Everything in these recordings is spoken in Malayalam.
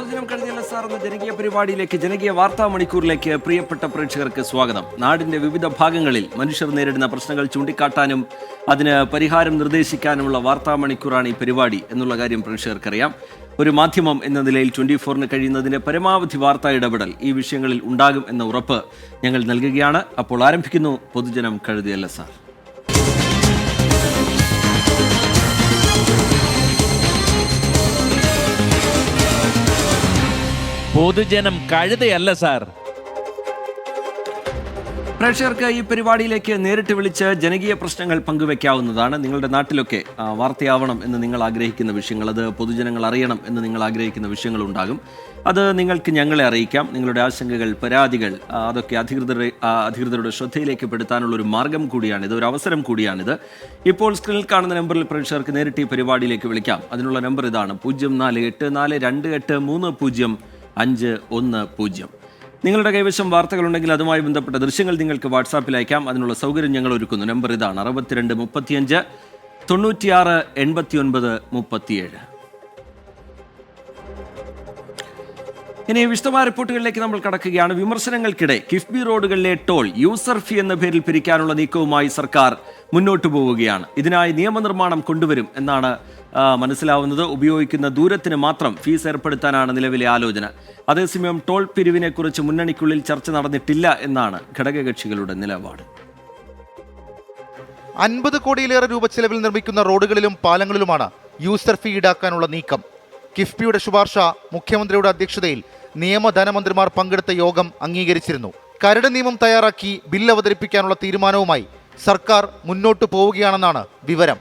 പൊതുജനം കഴിഞ്ഞ സാർ എന്ന ജനകീയ പരിപാടിയിലേക്ക്, ജനകീയ വാർത്താ മണിക്കൂറിലേക്ക് പ്രിയപ്പെട്ട പ്രേക്ഷകർക്ക് സ്വാഗതം. നാടിന്റെ വിവിധ ഭാഗങ്ങളിൽ മനുഷ്യർ നേരിടുന്ന പ്രശ്നങ്ങൾ ചൂണ്ടിക്കാട്ടാനും അതിന് പരിഹാരം നിർദ്ദേശിക്കാനുമുള്ള വാർത്താ മണിക്കൂറാണ് ഈ പരിപാടി എന്നുള്ള കാര്യം പ്രേക്ഷകർക്കറിയാം. ഒരു മാധ്യമം എന്ന നിലയിൽ 24-ന് കഴിയുന്നതിന്റെ പരമാവധി വാർത്താ ഇടപെടൽ ഈ വിഷയങ്ങളിൽ ഉണ്ടാകും എന്ന ഉറപ്പ് ഞങ്ങൾ നൽകുകയാണ്. അപ്പോൾ ആരംഭിക്കുന്നു പൊതുജനം കഴുതിയല്ല സാർ. പൊതുജനം കഴുതയല്ല സാർ. പ്രേക്ഷകർക്ക് ഈ പരിപാടിയിലേക്ക് നേരിട്ട് വിളിച്ച് ജനകീയ പ്രശ്നങ്ങൾ പങ്കുവെക്കാവുന്നതാണ്. നിങ്ങളുടെ നാട്ടിലൊക്കെ വാർത്തയാവണം എന്ന് നിങ്ങൾ ആഗ്രഹിക്കുന്ന വിഷയങ്ങൾ, അത് പൊതുജനങ്ങൾ അറിയണം എന്ന് നിങ്ങൾ ആഗ്രഹിക്കുന്ന വിഷയങ്ങളുണ്ടാകും. അത് നിങ്ങൾക്ക് ഞങ്ങളെ അറിയിക്കാം. നിങ്ങളുടെ ആശങ്കകൾ, പരാതികൾ അതൊക്കെ അധികൃതരുടെ ശ്രദ്ധയിലേക്ക് പെടുത്താനുള്ള ഒരു മാർഗം കൂടിയാണിത്, ഒരു അവസരം കൂടിയാണിത്. ഇപ്പോൾ സ്ക്രീനിൽ കാണുന്ന നമ്പറിൽ പ്രേക്ഷകർക്ക് നേരിട്ട് ഈ പരിപാടിയിലേക്ക് വിളിക്കാം. അതിനുള്ള നമ്പർ ഇതാണ്: 0484284050. നിങ്ങളുടെ കൈവശം വാർത്തകളുണ്ടെങ്കിൽ അതുമായി ബന്ധപ്പെട്ട ദൃശ്യങ്ങൾ നിങ്ങൾക്ക് വാട്സാപ്പിൽ അയക്കാം. അതിനുള്ള സൗകര്യം ഞങ്ങൾ ഒരുക്കുന്നു. നമ്പർ ഇതാണ്: 6235 96 89 37. ഇനി വിശദമായ റിപ്പോർട്ടുകളിലേക്ക് നമ്മൾ കടക്കുകയാണ്. വിമർശനങ്ങൾക്കിടെ കിഫ്ബി റോഡുകളിലെ ടോൾ യൂസർ ഫീ എന്ന പേരിൽ പിരിക്കാനുള്ള നീക്കവുമായി സർക്കാർ മുന്നോട്ടു പോവുകയാണ്. ഇതിനായി നിയമനിർമ്മാണം കൊണ്ടുവരും എന്നാണ് മനസ്സിലാവുന്നത്. ഉപയോഗിക്കുന്ന ദൂരത്തിന് മാത്രം ഫീസ് ഏർപ്പെടുത്താനാണ് നിലവിലെ ആലോചന. അതേസമയം ടോൾ പിരിവിനെ കുറിച്ച് മുന്നണിക്കുള്ളിൽ ചർച്ച നടന്നിട്ടില്ല എന്നാണ് ഘടകകക്ഷികളുടെ നിലപാട്. 50 കോടിയിലേറെ രൂപ ചെലവിൽ നിർമ്മിക്കുന്ന റോഡുകളിലും പാലങ്ങളിലുമാണ് യൂസർ ഫീ ഈടാക്കാനുള്ള നീക്കം. കിഫ്ബിയുടെ ശുപാർശ മുഖ്യമന്ത്രിയുടെ അധ്യക്ഷതയിൽ ധനമന്ത്രിമാർ പങ്കെടുത്ത യോഗം അംഗീകരിച്ചിരുന്നു. കരട് നിയമം തയ്യാറാക്കി ബിൽ അവതരിപ്പിക്കാനുള്ള തീരുമാനവുമായി സർക്കാർ മുന്നോട്ടു പോവുകയാണെന്നാണ് വിവരം.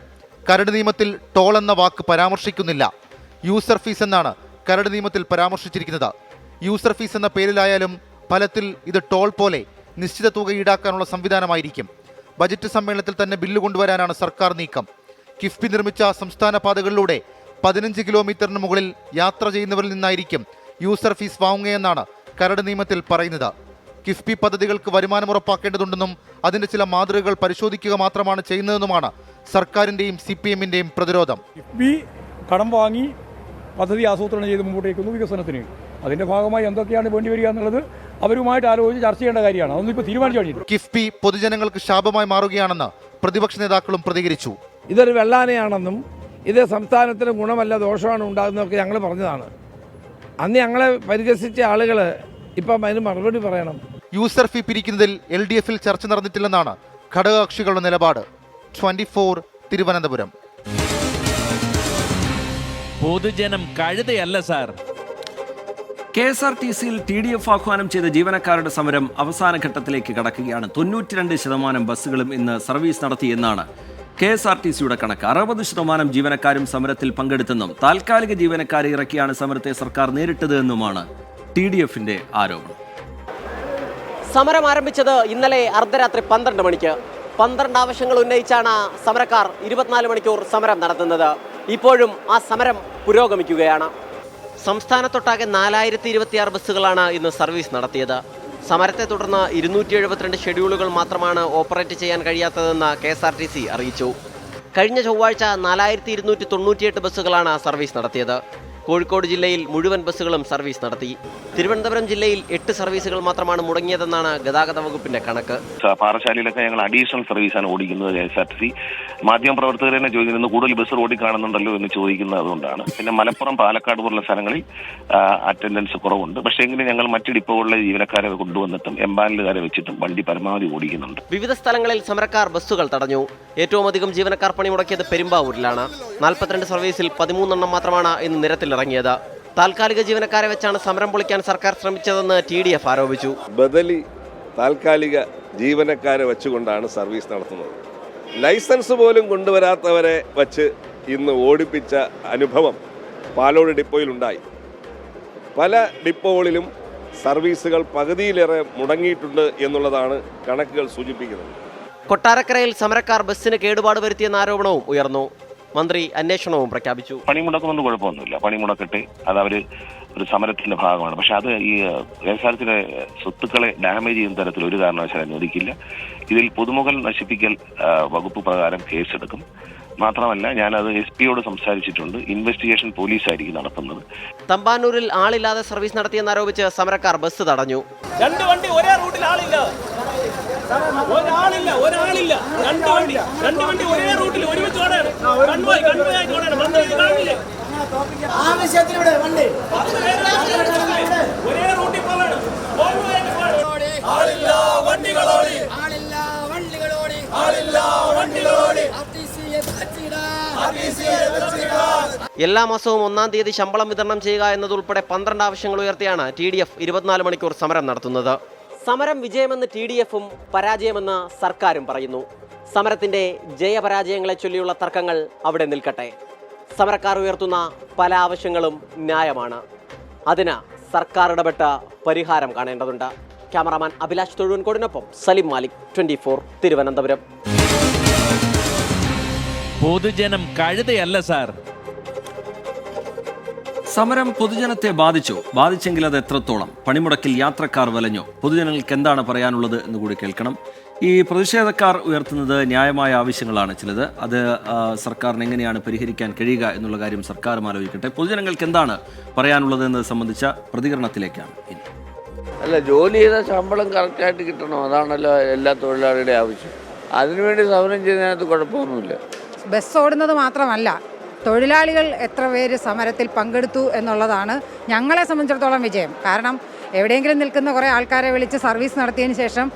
കരട് നിയമത്തിൽ ടോൾ എന്ന വാക്ക് പരാമർശിക്കുന്നില്ല. യൂസർ ഫീസ് എന്നാണ് കരട് നിയമത്തിൽ പരാമർശിച്ചിരിക്കുന്നത്. യൂസർ ഫീസ് എന്ന പേരിലായാലും ഫലത്തിൽ ഇത് ടോൾ പോലെ നിശ്ചിത തുക ഈടാക്കാനുള്ള സംവിധാനമായിരിക്കും. ബജറ്റ് സമ്മേളനത്തിൽ തന്നെ ബില്ല് കൊണ്ടുവരാനാണ് സർക്കാർ നീക്കം. കിഫ്ബി നിർമ്മിച്ച സംസ്ഥാന പാതകളിലൂടെ 15 കിലോമീറ്ററിന് മുകളിൽ യാത്ര ചെയ്യുന്നവരിൽ നിന്നായിരിക്കും യൂസർ ഫീസ് വാങ്ങുകയെന്നാണ് കരട് നിയമത്തിൽ പറയുന്നത്. കിഫ്ബി പദ്ധതികൾക്ക് വരുമാനം ഉറപ്പാക്കേണ്ടതുണ്ടെന്നും അതിന്റെ ചില മാതൃകകൾ പരിശോധിക്കുക മാത്രമാണ് ചെയ്യുന്നതെന്നുമാണ് സർക്കാരിന്റെയും CPM-ന്റെയും പ്രതിരോധം. കിഫ്ബി കടം വാങ്ങി പദ്ധതി ആസൂത്രണം ചെയ്ത് മുമ്പോട്ടേക്കുന്നു വികസനത്തിന്. അതിന്റെ ഭാഗമായി എന്തൊക്കെയാണ് വേണ്ടി വരിക എന്നുള്ളത് അവരുമായിട്ട് ആലോചിച്ച് ചർച്ച ചെയ്യേണ്ട കാര്യമാണ്. അതൊന്നും ഇപ്പോൾ തീരുമാനിച്ചു കഴിഞ്ഞില്ല. കിഫ്ബി പൊതുജനങ്ങൾക്ക് ശാപമായി മാറുകയാണെന്ന് പ്രതിപക്ഷ നേതാക്കളും പ്രതികരിച്ചു. ഇതൊരു വെള്ളാനയാണെന്നും ഇത് സംസ്ഥാനത്തിന് ഗുണമല്ല ദോഷമാണ് ഉണ്ടാകുന്നതൊക്കെ ഞങ്ങൾ പറഞ്ഞതാണ്. അന്ന് ഞങ്ങളെ പരിഹസിച്ച ആളുകൾ ഇപ്പം അതിന് മറുപടി പറയണം. യൂസർ ഫീ പിരിക്കുന്നതിൽ LDF-ൽ ചർച്ച നടന്നിട്ടില്ലെന്നാണ് ഘടകകക്ഷികളുടെ നിലപാട്. 24 തിരുവനന്തപുരം. പൊതുജനം കഴുതയല്ല സാർ. KSRTC-യിൽ TDF ആഹ്വാനം ചെയ്ത ജീവനക്കാരുടെ സമരം അവസാന ഘട്ടത്തിലേക്ക് കടക്കുകയാണ്. 92% ബസ്സുകളും ഇന്ന് സർവീസ് നടത്തിയെന്നാണ് KSRTC-യുടെ കണക്ക്. 60% ജീവനക്കാരും സമരത്തിൽ പങ്കെടുത്തെന്നും താൽക്കാലിക ജീവനക്കാരെ ഇറക്കിയാണ് സമരത്തെ സർക്കാർ നേരിട്ടത് എന്നുമാണ് TDF-ന്റെ ആരോപണം. സമരം ആരംഭിച്ചത് ഇന്നലെ അർദ്ധരാത്രി 12 മണിക്ക്. 12 ആവശ്യങ്ങൾ ഉന്നയിച്ചാണ് സമരക്കാർ 24 മണിക്കൂർ സമരം നടത്തുന്നത്. ഇപ്പോഴും ആ സമരം പുരോഗമിക്കുകയാണ്. സംസ്ഥാനത്തൊട്ടാകെ 4026 ബസ്സുകളാണ് ഇന്ന് സർവീസ് നടത്തിയത്. സമരത്തെ തുടർന്ന് 272 ഷെഡ്യൂളുകൾ മാത്രമാണ് ഓപ്പറേറ്റ് ചെയ്യാൻ കഴിയാത്തതെന്ന് KSRTC അറിയിച്ചു. കഴിഞ്ഞ ചൊവ്വാഴ്ച 4298 ബസ്സുകളാണ് സർവീസ് നടത്തിയത്. കോഴിക്കോട് ജില്ലയിൽ മുഴുവൻ ബസ്സുകളും സർവീസ് നടത്തി. തിരുവനന്തപുരം ജില്ലയിൽ 8 സർവീസുകൾ മാത്രമാണ് മുടങ്ങിയതെന്നാണ് ഗതാഗത വകുപ്പിന്റെ കണക്ക്. പാറശാലയിലൊക്കെ ഞങ്ങൾ അഡീഷണൽ സർവീസാണ് ഓടിക്കുന്നത്. KSRTC മാധ്യമപ്രവർത്തകർ തന്നെ ചോദിക്കുന്നത് കൂടുതൽ ബസ് റോഡിൽ കാണുന്നുണ്ടല്ലോ എന്ന് ചോദിക്കുന്നത് അതുകൊണ്ടാണ്. പിന്നെ മലപ്പുറം, പാലക്കാട് പോലുള്ള സ്ഥലങ്ങളിൽ അറ്റൻഡൻസ് കുറവുണ്ട്. പക്ഷേ എങ്കിലും ഞങ്ങൾ മറ്റ് ഡിപ്പോകളിലെ ജീവനക്കാരെ കൊണ്ടുവന്നിട്ടും എംപാനലുകാരെ വെച്ചിട്ടും വണ്ടി പരമാവധി ഓടിക്കുന്നുണ്ട്. വിവിധ സ്ഥലങ്ങളിൽ സമരക്കാർ ബസ്സുകൾ തടഞ്ഞു. ഏറ്റവും അധികം ജീവനക്കാർ പണിമുടക്കിയത് പെരുമ്പാവൂരിലാണ്. 42 സർവീസിൽ 13 മാത്രമാണ് ഇന്ന് നിരത്തിലിറങ്ങിയത്. താൽക്കാലിക ജീവനക്കാരെ വെച്ചാണ് സമരം പൊളിക്കാൻ സർക്കാർ ശ്രമിച്ചതെന്ന് TDF ആരോപിച്ചു. ബദലി താൽക്കാലിക ജീവനക്കാരെ വെച്ചുകൊണ്ടാണ് സർവീസ് നടത്തുന്നത്. ലൈസൻസ് പോലും കൊണ്ടുവരാത്തവരെ വച്ച് ഇന്ന് ഓടിപ്പിച്ച അനുഭവം പാലോട് ഡിപ്പോയിലുണ്ടായി. പല ഡിപ്പോകളിലും സർവീസുകൾ പകുതിയിലേറെ മുടങ്ങിയിട്ടുണ്ട് എന്നുള്ളതാണ് കണക്കുകൾ സൂചിപ്പിക്കുന്നത്. കൊട്ടാരക്കരയിൽ സമരക്കാർ ബസ്സിന് കേടുപാട് വരുത്തിയെന്ന ആരോപണവും ഉയർന്നു. മന്ത്രി അന്വേഷണവും പ്രഖ്യാപിച്ചു. പണിമുടക്കുന്നുണ്ട്, കുഴപ്പമൊന്നുമില്ല, പണിമുടക്കട്ടെ, അത് അവർ ഒരു സമരത്തിന്റെ ഭാഗമാണ്. പക്ഷെ അത് ഈ KSRTC-യുടെ സ്വത്തുക്കളെ ഡാമേജ് ചെയ്യുന്ന തരത്തിൽ ഒരു കാരണവശാലും അനുവദിക്കില്ല. ഇതിൽ പൊതുമുതൽ നശിപ്പിക്കൽ വകുപ്പ് പ്രകാരം കേസെടുക്കും. മാത്രമല്ല ഞാനത് SP-യോട് സംസാരിച്ചിട്ടുണ്ട്. ഇൻവെസ്റ്റിഗേഷൻ പോലീസായിരിക്കും നടത്തുന്നത്. തമ്പാനൂരിൽ ആളില്ലാതെ സർവീസ് നടത്തിയെന്നാരോപിച്ച് സമരക്കാർ ബസ് തടഞ്ഞു. 2 വണ്ടി ഒരേ റൂട്ടിൽ ആളില്ല, ഒരാളില്ല 2 വണ്ടി ഒരേ റൂട്ടിൽ ഒരുമിച്ച് ഒരേ റൂട്ടിൽ പോവാണ്. എല്ലാ മാസവും 1-ാം തീയതി ശമ്പളം വിതരണം ചെയ്യുക എന്നതുൾപ്പെടെ 12 ആവശ്യങ്ങൾ ഉയർത്തിയാണ് TDF 24 മണിക്കൂർ സമരം നടത്തുന്നത്. സമരം വിജയമെന്ന് TDF-ഉം പരാജയമെന്ന് സർക്കാരും പറയുന്നു. സമരത്തിന്റെ ജയപരാജയങ്ങളെ ചൊല്ലിയുള്ള തർക്കങ്ങൾ അവിടെ നിൽക്കട്ടെ. സമരക്കാർ ഉയർത്തുന്ന പല ആവശ്യങ്ങളും ന്യായമാണ്. അതിന് സർക്കാർ ഇടപെട്ട പരിഹാരം കാണേണ്ടതുണ്ട്. ക്യാമറാമാൻ അഭിലാഷ് തൊഴുവൻകോടിനൊപ്പം സലിം മാലിക്, 24 തിരുവനന്തപുരം. പൊതുജനം കഴുതയല്ല സാർ. സമരം പൊതുജനത്തെ ബാധിച്ചെങ്കിൽ അത് എത്രത്തോളം? പണിമുടക്കിൽ യാത്രക്കാർ വലഞ്ഞോ? പൊതുജനങ്ങൾക്ക് എന്താണ് പറയാനുള്ളത് എന്ന് കൂടി കേൾക്കണം. ഈ പ്രതിഷേധക്കാർ ഉയർത്തുന്നത് ന്യായമായ ആവശ്യങ്ങളാണ് ചിലത്. അത് സർക്കാരിന് എങ്ങനെയാണ് പരിഹരിക്കാൻ കഴിയുക എന്നുള്ള കാര്യം സർക്കാരും ആലോചിക്കട്ടെ. പൊതുജനങ്ങൾക്ക് എന്താണ് പറയാനുള്ളത് എന്നത് സംബന്ധിച്ച പ്രതികരണത്തിലേക്കാണ് ഇനി. അല്ല, ജോലി ചെയ്ത ശമ്പളം കറക്റ്റായിട്ട് കിട്ടണം, അതാണല്ലോ എല്ലാ തൊഴിലാളികളുടെ ആവശ്യം. അതിനുവേണ്ടി സമരം ചെയ്യുന്നതിനകത്ത് കുഴപ്പമൊന്നുമില്ല. ബസ് ഓടുന്നത് മാത്രമല്ല, തൊഴിലാളികൾ എത്ര പേര് സമരത്തിൽ പങ്കെടുത്തു എന്നുള്ളതാണ് ഞങ്ങളെ സംബന്ധിച്ചിടത്തോളം വിജയം. കാരണം എവിടെയെങ്കിലും നിൽക്കുന്ന കുറേ ആൾക്കാരെ വിളിച്ച് സർവീസ് നടത്തിയതിന് ശേഷം